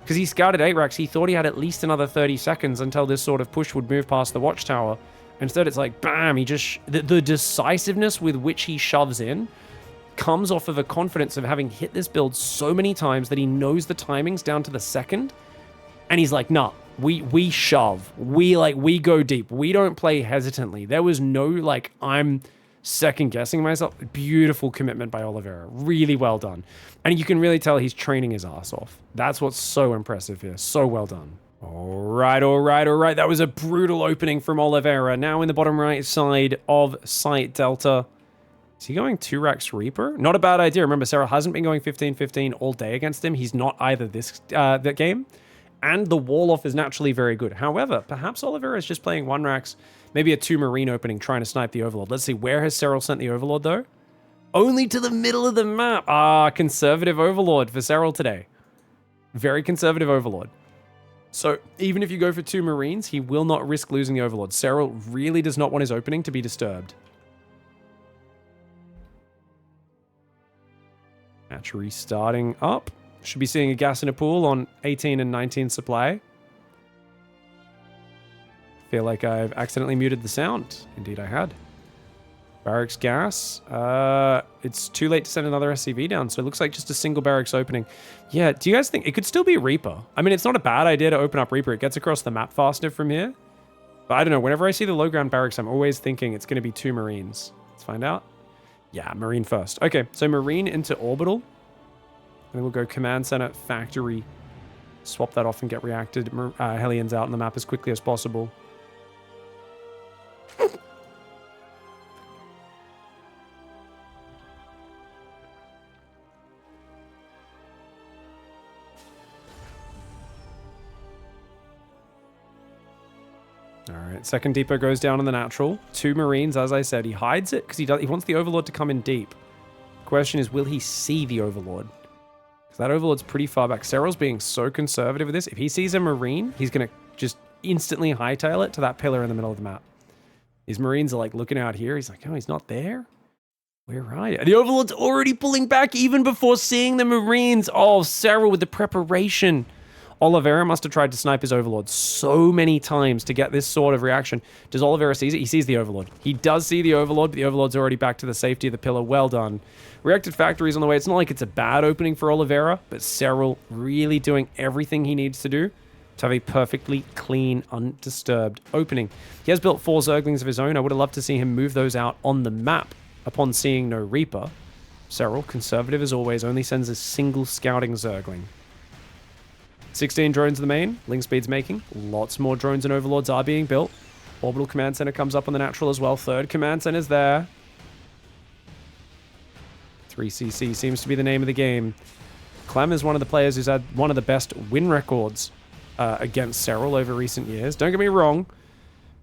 Because he scouted 8 racks, he thought he had at least another 30 seconds until this sort of push would move past the watchtower. Instead, it's like, bam, he just... The decisiveness with which he shoves in comes off of a confidence of having hit this build so many times that he knows the timings down to the second. And he's like, nah, we shove. We go deep. We don't play hesitantly. There was no, like, I'm second guessing myself. Beautiful commitment by Oliveira. Really well done. And you can really tell he's training his ass off. That's what's so impressive here. So well done. All right. That was a brutal opening from Oliveira. Now in the bottom right side of site Delta. Is he going 2 racks Reaper? Not a bad idea. Remember, SERRAL hasn't been going 15-15 all day against him. He's not either that game. And the wall-off is naturally very good. However, perhaps Oliveira is just playing 1 racks, maybe a 2 Marine opening, trying to snipe the Overlord. Let's see, where has SERRAL sent the Overlord, though? Only to the middle of the map. Ah, conservative Overlord for SERRAL today. Very conservative Overlord. So even if you go for 2 Marines, he will not risk losing the Overlord. SERRAL really does not want his opening to be disturbed. Match restarting up. Should be seeing a gas in a pool on 18 and 19 supply. Feel like I've accidentally muted the sound. Indeed I had. Barracks gas. It's too late to send another SCV down, so it looks like just a single barracks opening. Yeah, do you guys think it could still be Reaper? I mean, it's not a bad idea to open up Reaper. It gets across the map faster from here. But I don't know. Whenever I see the low ground barracks, I'm always thinking it's going to be 2 Marines. Let's find out. Yeah, Marine first. Okay, so Marine into Orbital. And then we'll go Command Center, Factory. Swap that off and get reacted. Hellions out on the map as quickly as possible. Alright, second depot goes down on the natural. 2 Marines, as I said. He hides it because he wants the Overlord to come in deep. The question is, will he see the Overlord? Because that Overlord's pretty far back. SERRAL's being so conservative with this. If he sees a Marine, he's going to just instantly hightail it to that pillar in the middle of the map. These Marines are like looking out here. He's like, oh, he's not there? Where are you? The Overlord's already pulling back even before seeing the Marines. Oh, SERRAL with the preparation. Oliveira must have tried to snipe his Overlord so many times to get this sort of reaction. Does Oliveira see it? He sees the Overlord. He does see the Overlord, but the Overlord's already back to the safety of the pillar. Well done. Reacted Factory's on the way. It's not like it's a bad opening for Oliveira, but SERRAL really doing everything he needs to do to have a perfectly clean, undisturbed opening. He has built 4 Zerglings of his own. I would have loved to see him move those out on the map upon seeing no Reaper. SERRAL, conservative as always, only sends a single scouting Zergling. 16 drones in the main. Link speed's making. Lots more drones and Overlords are being built. Orbital Command Center comes up on the natural as well. 3rd Command Center's there. 3CC seems to be the name of the game. Clem is one of the players who's had one of the best win records against SERRAL over recent years. Don't get me wrong.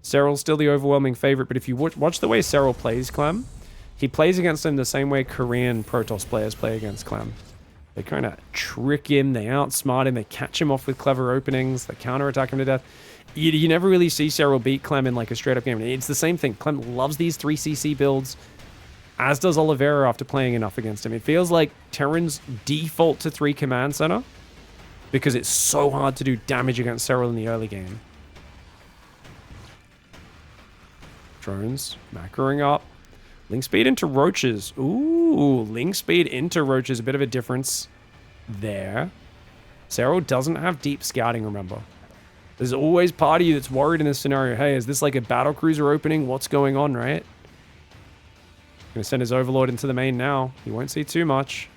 SERRAL's still the overwhelming favorite, but if you watch the way SERRAL plays Clem, he plays against him the same way Korean Protoss players play against Clem. They kind of trick him, they outsmart him, they catch him off with clever openings, they counterattack him to death. You never really see SERRAL beat Clem in like a straight up game. It's the same thing. Clem loves these 3CC builds, as does Oliveira after playing enough against him. It feels like Terran's default to 3 Command Center because it's so hard to do damage against SERRAL in the early game. Drones, macroing up. Link speed into roaches. Ooh, link speed into roaches. A bit of a difference there. SERRAL doesn't have deep scouting, remember. There's always part of you that's worried in this scenario. Hey, is this like a battlecruiser opening? What's going on, right? Gonna send his Overlord into the main now. He won't see too much.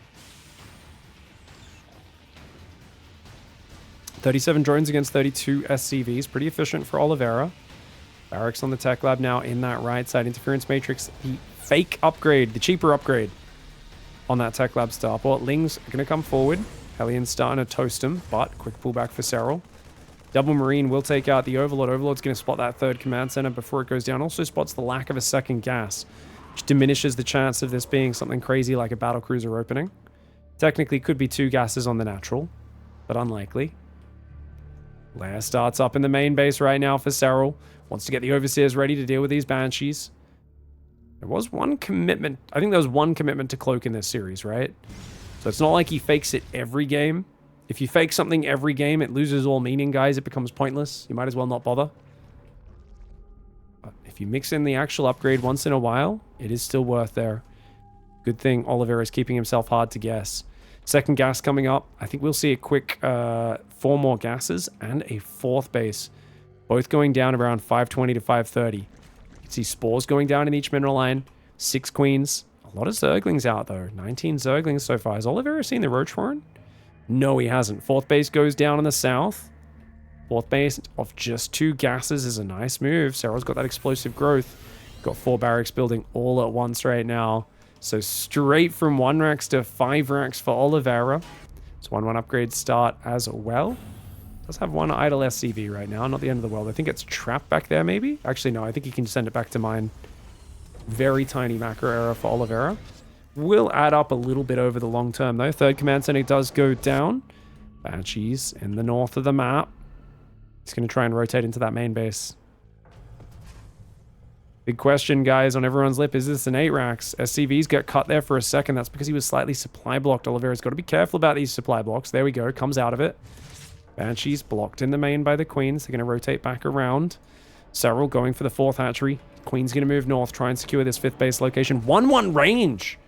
37 drones against 32 SCVs. Pretty efficient for Oliveira. Barracks on the tech lab now in that right side. Interference matrix, the fake upgrade, the cheaper upgrade on that tech lab starport. Lings are going to come forward. Hellions starting to toast him, but quick pullback for SERRAL. Double Marine will take out the Overlord. Overlord's going to spot that 3rd Command Center before it goes down. Also spots the lack of a 2nd gas, which diminishes the chance of this being something crazy like a battlecruiser opening. Technically could be 2 gases on the natural, but unlikely. Lair starts up in the main base right now for SERRAL. Wants to get the Overseers ready to deal with these Banshees. There was one commitment. I think there was one commitment to Cloak in this series, right? So it's not like he fakes it every game. If you fake something every game, it loses all meaning, guys. It becomes pointless. You might as well not bother. But if you mix in the actual upgrade once in a while, it is still worth there. Good thing Oliveira is keeping himself hard to guess. Second gas coming up. I think we'll see a quick 4 more gases and a 4th base. Both going down around 520 to 530. You can see spores going down in each mineral line. 6 queens. A lot of Zerglings out, though. 19 Zerglings so far. Has Oliveira seen the Roach Warren? No, he hasn't. 4th base goes down in the south. 4th base of just 2 gases is a nice move. SERRAL's got that explosive growth. Got 4 barracks building all at once right now. So straight from 1 racks to 5 racks for Oliveira. So 1-1 upgrades start as well. Does have 1 idle SCV right now. Not the end of the world. I think it's trapped back there, maybe? Actually, no. I think he can send it back to mine. Very tiny macro error for Oliveira. Will add up a little bit over the long term, though. 3rd command center does go down. Banshees in the north of the map. He's going to try and rotate into that main base. Big question, guys, on everyone's lip. Is this an 8 racks? SCV's got cut there for a second. That's because he was slightly supply blocked. Oliveira's got to be careful about these supply blocks. There we go. Comes out of it. Banshees blocked in the main by the queens. They're going to rotate back around. SERRAL going for the 4th hatchery. Queen's going to move north. Try and secure this 5th base location. 1-1 range.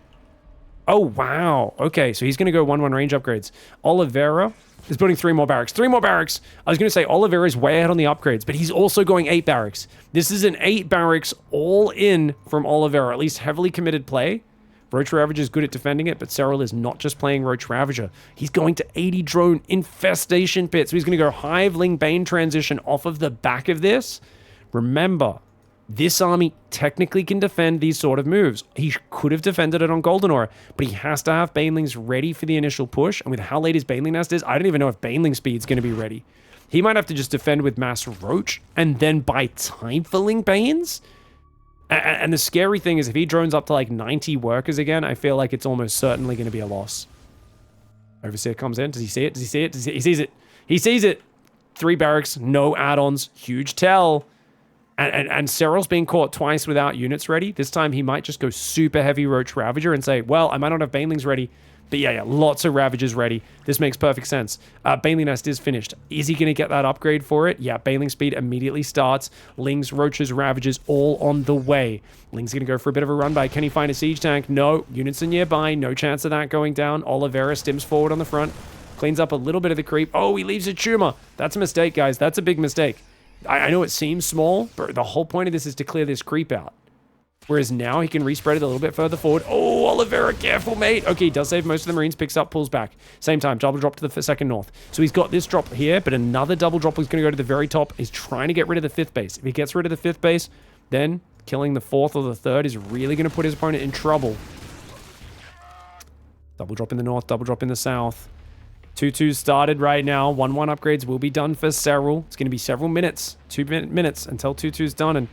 Oh, wow. Okay, so he's going to go 1-1 range upgrades. Oliveira is building 3 more barracks. 3 more barracks! I was going to say Oliveira is way ahead on the upgrades, but he's also going 8 barracks. This is an 8 barracks all in from Oliveira, at least heavily committed play. Roach Ravager is good at defending it, but SERRAL is not just playing Roach Ravager. He's going to 80 drone infestation pit, so he's going to go Hive Ling Bane transition off of the back of this. Remember, this army technically can defend these sort of moves. He could have defended it on Golden Aura, but he has to have Banelings ready for the initial push. And with how late his Baneling Nest is, I don't even know if Baneling speed's going to be ready. He might have to just defend with Mass Roach and then buy time for Ling Banes. And the scary thing is if he drones up to like 90 workers again, I feel like it's almost certainly going to be a loss. Overseer comes in. Does he see it? Does he see it? He sees it. He sees it. 3 barracks, no add-ons. Huge tell. And SERRAL's being caught twice without units ready. This time he might just go super heavy Roach Ravager and say, well, I might not have Banelings ready, but yeah, lots of Ravagers ready. This makes perfect sense. Baneling Nest is finished. Is he going to get that upgrade for it? Yeah, Baneling speed immediately starts. Lings, Roaches, Ravagers all on the way. Ling's going to go for a bit of a run by. Can he find a siege tank? No. Units are nearby. No chance of that going down. Oliveira stims forward on the front. Cleans up a little bit of the creep. Oh, he leaves a tumor. That's a mistake, guys. That's a big mistake. I know it seems small, but the whole point of this is to clear this creep out. Whereas now he can respread it a little bit further forward. Oh, Oliveira, careful, mate. Okay, he does save most of the Marines, picks up, pulls back. Same time, double drop to the 2nd north. So he's got this drop here, but another double drop is going to go to the very top. He's trying to get rid of the 5th base. If he gets rid of the 5th base, then killing the 4th or the 3rd is really going to put his opponent in trouble. Double drop in the north, double drop in the south. 2-2 started right now. 1-1 upgrades will be done for SERRAL. It's going to be several minutes. 2 minutes until 2-2's done. And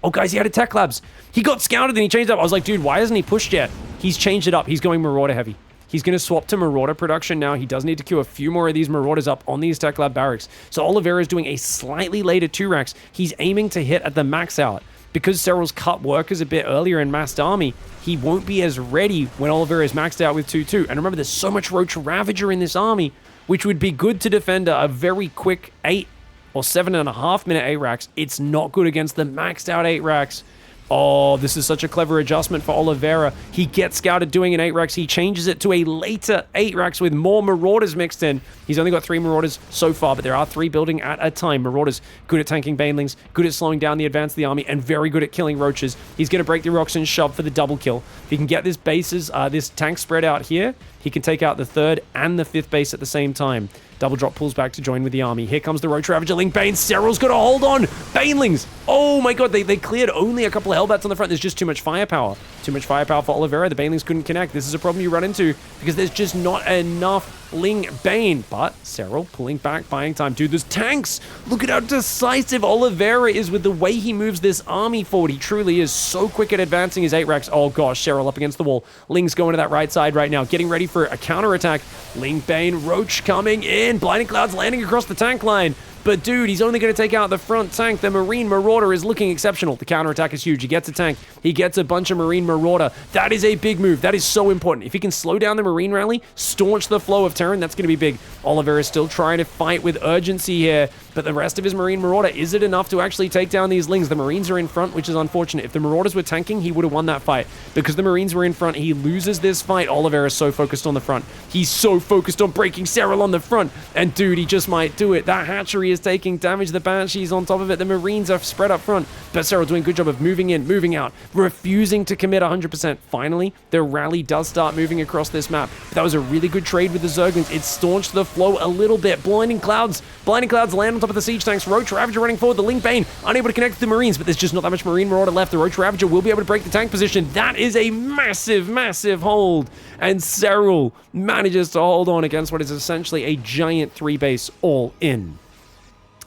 oh, guys, he had a Tech Labs. He got scouted and he changed up. I was like, dude, why hasn't he pushed yet? He's changed it up. He's going Marauder heavy. He's going to swap to Marauder production now. He does need to queue a few more of these Marauders up on these Tech Lab barracks. So Oliveira is doing a slightly later 2 racks. He's aiming to hit at the max out. Because SERRAL's cut workers a bit earlier in massed army, he won't be as ready when Oliveira is maxed out with 2-2. And remember, there's so much Roach Ravager in this army, which would be good to defend a very quick 8 or 7.5 minute 8 racks. It's not good against the maxed out 8 racks. Oh, this is such a clever adjustment for Oliveira. He gets scouted doing an 8 racks. He changes it to a later 8 racks with more Marauders mixed in. He's only got 3 Marauders so far, but there are 3 building at a time. Marauders, good at tanking Banelings, good at slowing down the advance of the army, and very good at killing Roaches. He's going to break the rocks and shove for the double kill. If he can get this bases, this tank spread out here, he can take out the 3rd and the 5th base at the same time. Double drop pulls back to join with the army. Here comes the Roach Ravager Link Bane. SERRAL's got to hold on. Banelings. Oh my god, they cleared only a couple of Hellbats on the front. There's just too much firepower. Too much firepower for Oliveira. The Banelings couldn't connect. This is a problem you run into because there's just not enough Ling Bane. But SERRAL pulling back, buying time. Dude, there's tanks. Look at how decisive Oliveira is with the way he moves this army forward. He truly is so quick at advancing his 8 racks. Oh gosh, SERRAL up against the wall. Ling's going to that right side right now, getting ready for a counterattack. Ling Bane, Roach coming in. Blinding Clouds landing across the tank line. But dude, he's only going to take out the front tank. The Marine Marauder is looking exceptional. The counterattack is huge. He gets a tank. He gets a bunch of Marine Marauder. That is a big move. That is so important. If he can slow down the Marine rally, staunch the flow of Terran, that's going to be big. Oliveira is still trying to fight with urgency here, but the rest of his Marine Marauder, is it enough to actually take down these Lings? The Marines are in front, which is unfortunate. If the Marauders were tanking, he would have won that fight. Because the Marines were in front, he loses this fight. Oliveira is so focused on the front. He's so focused on breaking SERRAL on the front. And dude, he just might do it. That hatchery is taking damage. The Banshee's on top of it. The Marines are spread up front. But SERRAL doing a good job of moving in, moving out, refusing to commit 100%. Finally, the rally does start moving across this map. But that was a really good trade with the Zerglings. It staunched the flow a little bit. Blinding Clouds land on top of the siege tanks. Roach Ravager running forward. The Link Bane unable to connect with the Marines, but there's just not that much Marine Marauder left. The Roach Ravager will be able to break the tank position. That is a massive, massive hold. And SERRAL manages to hold on against what is essentially a giant 3-base all in.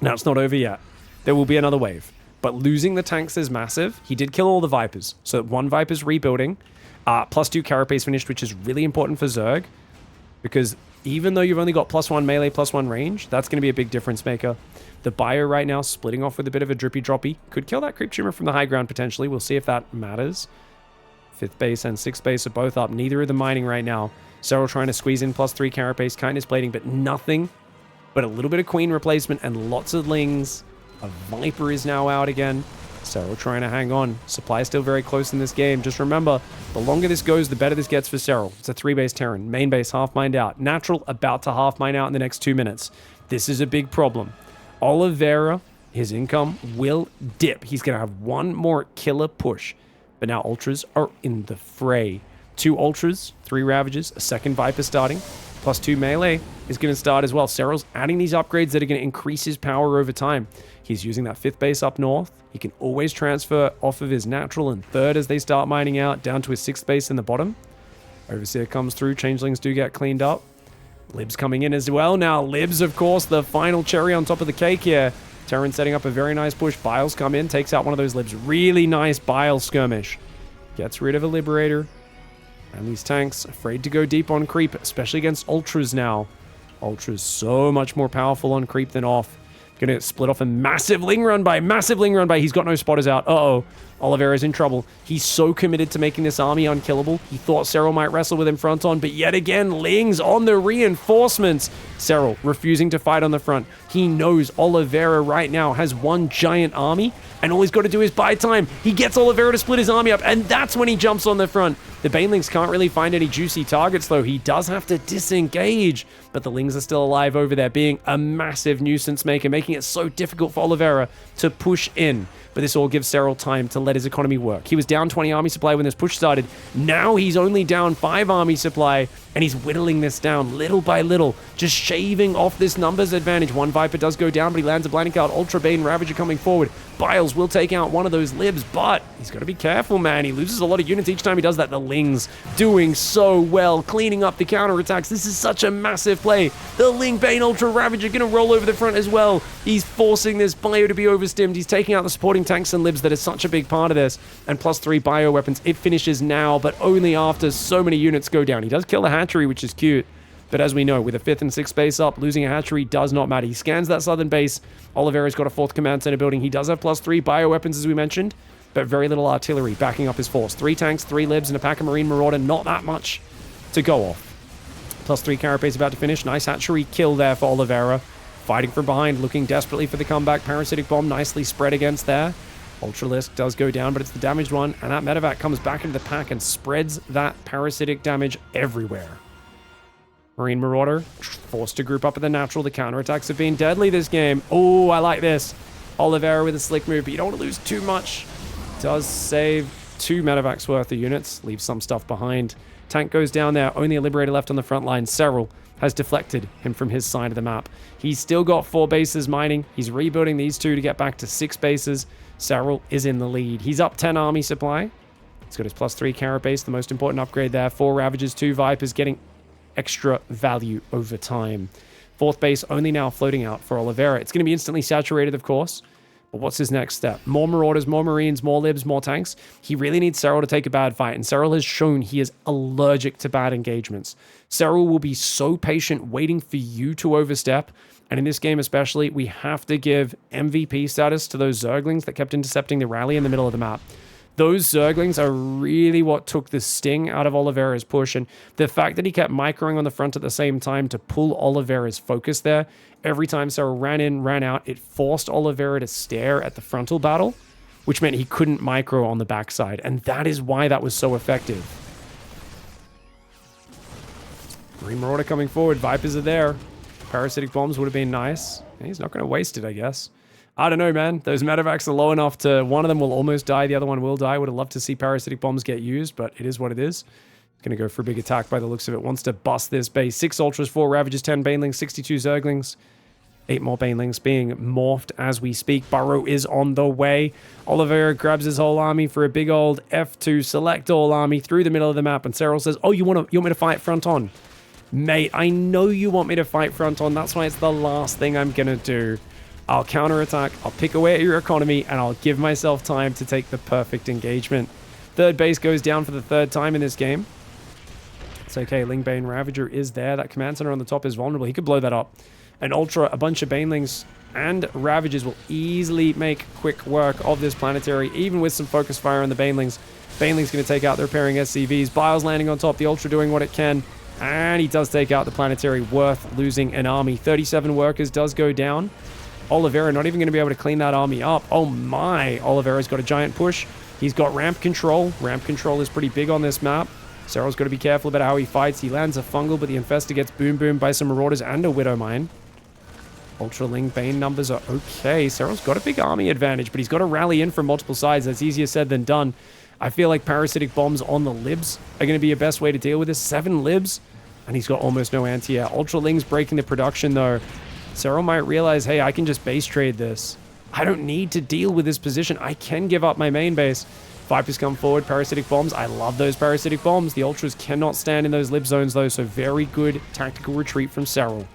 Now, it's not over yet. There will be another wave. But losing the tanks is massive. He did kill all the Vipers. So one Viper's rebuilding. +2 carapace finished, which is really important for Zerg. Because even though you've only got +1 melee, +1 range, that's going to be a big difference maker. The Bio right now splitting off with a bit of a drippy droppy. Could kill that creep tumor from the high ground potentially. We'll see if that matters. 5th base and 6th base are both up. Neither of them mining right now. SERRAL trying to squeeze in +3 carapace. Kindness plating, but nothing but a little bit of Queen replacement and lots of Lings. A Viper is now out again. SERRAL trying to hang on. Supply is still very close in this game. Just remember, the longer this goes, the better this gets for SERRAL. It's a 3-base Terran. Main base half-mined out. Natural about to half-mine out in the next 2 minutes. This is a big problem. Oliveira, his income will dip. He's going to have one more killer push. But now Ultras are in the fray. 2 Ultras, 3 Ravages, a second Viper starting. +2 melee is going to start as well. SERRAL's adding these upgrades that are going to increase his power over time. He's using that 5th base up north. He can always transfer off of his natural and 3rd as they start mining out, down to his 6th base in the bottom. Overseer comes through. Changelings do get cleaned up. Libs coming in as well. Now, Libs, of course, the final cherry on top of the cake here. Terran setting up a very nice push. Biles come in, takes out one of those Libs. Really nice Bile skirmish. Gets rid of a Liberator. And these tanks afraid to go deep on creep, especially against Ultras now. Ultras so much more powerful on creep than off. Gonna split off a massive Ling run by. Massive Ling run by. He's got no spotters out. Uh-oh. Oliveira's in trouble. He's so committed to making this army unkillable. He thought SERRAL might wrestle with him front on, but yet again, Ling's on the reinforcements. SERRAL refusing to fight on the front. He knows Oliveira right now has one giant army, and all he's got to do is buy time. He gets Oliveira to split his army up, and that's when he jumps on the front. The Banelings can't really find any juicy targets, though. He does have to disengage, but the Lings are still alive over there, being a massive nuisance maker, making it so difficult for Oliveira to push in. But this all gives SERRAL time to let his economy work. He was down 20 army supply when this push started. Now he's only down 5 army supply, and he's whittling this down little by little, just shaving off this numbers advantage. One Viper does go down, but he lands a blinding cloud. Ultra Bane Ravager coming forward. Biles will take out one of those Libs, but he's got to be careful, man. He loses a lot of units each time he does that. The Lings doing so well, cleaning up the counterattacks. This is such a massive play. The Ling Bane Ultra Ravager going to roll over the front as well. He's forcing this Bio to be overstimmed. He's taking out the supporting tanks and Libs that is such a big part of this. And +3 Bio weapons. It finishes now, but only after so many units go down. He does kill the hatchery, which is cute. But as we know, with a 5th and 6th base up, losing a hatchery does not matter. He scans that southern base. Oliveira's got a 4th command center building. He does have +3 bioweapons, as we mentioned, but very little artillery backing up his force. 3 tanks, 3 Libs, and a pack of Marine Marauder. Not that much to go off. +3 carapace about to finish. Nice hatchery kill there for Oliveira. Fighting from behind, looking desperately for the comeback. Parasitic Bomb nicely spread against there. Ultralisk does go down, but it's the damaged one, and that medevac comes back into the pack and spreads that parasitic damage everywhere. Marine Marauder forced to group up at the natural. The counterattacks have been deadly this game. Oh, I like this. Oliveira with a slick move, but you don't want to lose too much. Does save 2 medevacs worth of units, leaves some stuff behind. Tank goes down there, only a Liberator left on the front line. SERRAL has deflected him from his side of the map. He's still got 4 bases mining. He's rebuilding these 2 to get back to 6 bases. SERRAL is in the lead. He's up 10 army supply. He's got his +3 carapace, the most important upgrade there. 4 Ravagers, 2 Vipers, getting extra value over time. 4th base only now floating out for Oliveira. It's going to be instantly saturated, of course. But what's his next step? More Marauders, more Marines, more Libs, more tanks. He really needs SERRAL to take a bad fight, and SERRAL has shown he is allergic to bad engagements. SERRAL will be so patient waiting for you to overstep And in this game especially, we have to give MVP status to those Zerglings that kept intercepting the rally in the middle of the map. Those Zerglings are really what took the sting out of Oliveira's push, and the fact that he kept microing on the front at the same time to pull Oliveira's focus there. Every time SERRAL ran in, ran out, it forced Oliveira to stare at the frontal battle, which meant he couldn't micro on the backside, and that is why that was so effective. Marine Marauder coming forward, Vipers are there. Parasitic Bombs would have been nice. He's not going to waste it, I guess. I don't know, man. Those medevacs are low enough to... One of them will almost die, the other one will die. Would have loved to see Parasitic Bombs get used, but it is what it is. He's going to go for a big attack by the looks of it. Wants to bust this base. 6 Ultras, 4 Ravages, 10 Banelings, 62 Zerglings. 8 more Banelings being morphed as we speak. Burrow is on the way. Oliveira grabs his whole army for a big old F2 select all army through the middle of the map, and SERRAL says, oh, you want me to fight front on? Mate, I know you want me to fight front on. That's why it's the last thing I'm going to do. I'll counterattack, I'll pick away at your economy, and I'll give myself time to take the perfect engagement. Third base goes down for the 3rd time in this game. It's okay, Lingbane Ravager is there. That command center on the top is vulnerable. He could blow that up. An Ultra, a bunch of Banelings, and Ravagers will easily make quick work of this planetary, even with some focus fire on the Banelings. Banelings going to take out the repairing SCVs. Biles landing on top, the Ultra doing what it can. And he does take out the planetary, worth losing an army. 37 workers does go down. Oliveira not even going to be able to clean that army up. Oh my, Oliveira's got a giant push. He's got ramp control. Ramp control is pretty big on this map. SERRAL's got to be careful about how he fights. He lands a fungal, but the Infestor gets boom by some Marauders and a Widow Mine. Ultra Ling Bane numbers are okay. SERRAL's got a big army advantage, but he's got to rally in from multiple sides. That's easier said than done. I feel like Parasitic Bombs on the libs are going to be a best way to deal with this. 7 libs, and he's got almost no anti-air. Ultra Ling's breaking the production, though. SERRAL might realize, hey, I can just base trade this. I don't need to deal with this position. I can give up my main base. Vipers come forward, Parasitic Bombs. I love those Parasitic Bombs. The Ultras cannot stand in those lib zones, though, so very good tactical retreat from SERRAL.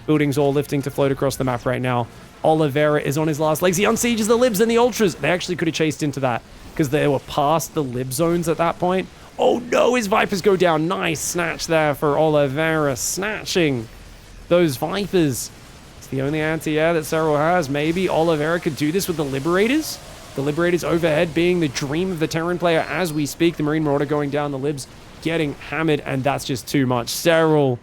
Buildings all lifting to float across the map right now. Oliveira is on his last legs. He unsieges the libs and the Ultras. They actually could have chased into that because they were past the lib zones at that point. Oh no, his Vipers go down. Nice snatch there for Oliveira. Snatching those Vipers. The only anti-air that SERRAL has. Maybe Oliveira could do this with the Liberators. The Liberators overhead being the dream of the Terran player as we speak. The Marine Marauder going down, the libs getting hammered, and that's just too much. SERRAL,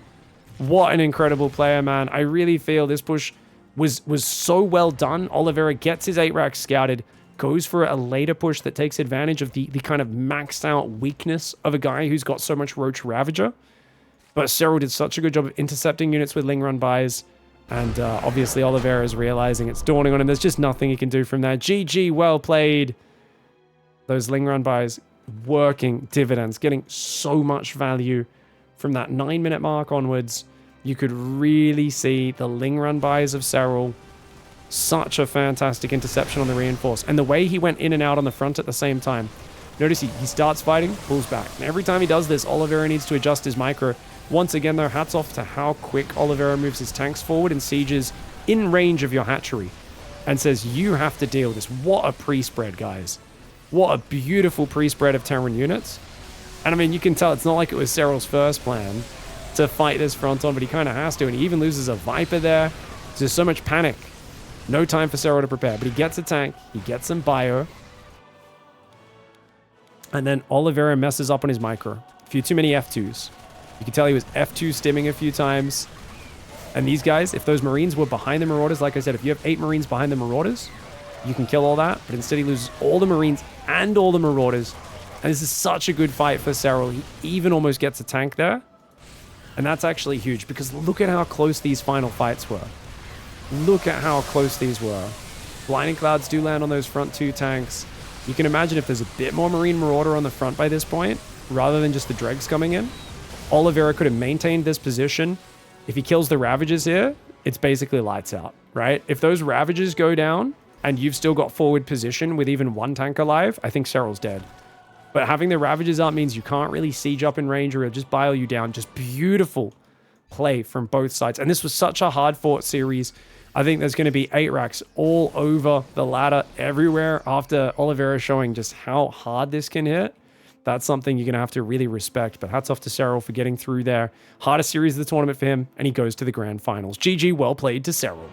what an incredible player, man. I really feel this push was so well done. Oliveira gets his 8 racks scouted, goes for a later push that takes advantage of the kind of maxed out weakness of a guy who's got so much Roach Ravager. But SERRAL did such a good job of intercepting units with Ling Run buys. And obviously Oliveira is realizing it's dawning on him. There's just nothing he can do from there. GG, well played. Those Ling Run buys working dividends, getting so much value from that 9-minute mark onwards. You could really see the Ling Run buys of SERRAL. Such a fantastic interception on the reinforce. And the way he went in and out on the front at the same time. Notice he starts fighting, pulls back. And every time he does this, Oliveira needs to adjust his micro. Once again, though, hats off to how quick Oliveira moves his tanks forward and sieges in range of your hatchery and says, you have to deal with this. What a pre-spread, guys. What a beautiful pre-spread of Terran units. And I mean, you can tell it's not like it was SERRAL's first plan to fight this front on, but he kind of has to. And he even loses a Viper there. There's so much panic. No time for SERRAL to prepare, but he gets a tank. He gets some bio. And then Oliveira messes up on his micro. A few too many F2s. You can tell he was F2 stimming a few times. And these guys, if those Marines were behind the Marauders, like I said, if you have 8 Marines behind the Marauders, you can kill all that. But instead he loses all the Marines and all the Marauders. And this is such a good fight for SERRAL. He even almost gets a tank there. And that's actually huge because look at how close these final fights were. Look at how close these were. Blinding Clouds do land on those front 2 tanks. You can imagine if there's a bit more Marine Marauder on the front by this point, rather than just the Dregs coming in. Oliveira could have maintained this position. If he kills the Ravagers here, it's basically lights out, right? If those Ravagers go down and you've still got forward position with even 1 tank alive, I think SERRAL's dead. But having the Ravagers up means you can't really siege up in range or it'll just bile you down. Just beautiful play from both sides. And this was such a hard-fought series. I think there's going to be 8 racks all over the ladder everywhere after Oliveira showing just how hard this can hit. That's something you're going to have to really respect. But hats off to SERRAL for getting through there. Hardest series of the tournament for him, and he goes to the grand finals. GG, well played to SERRAL.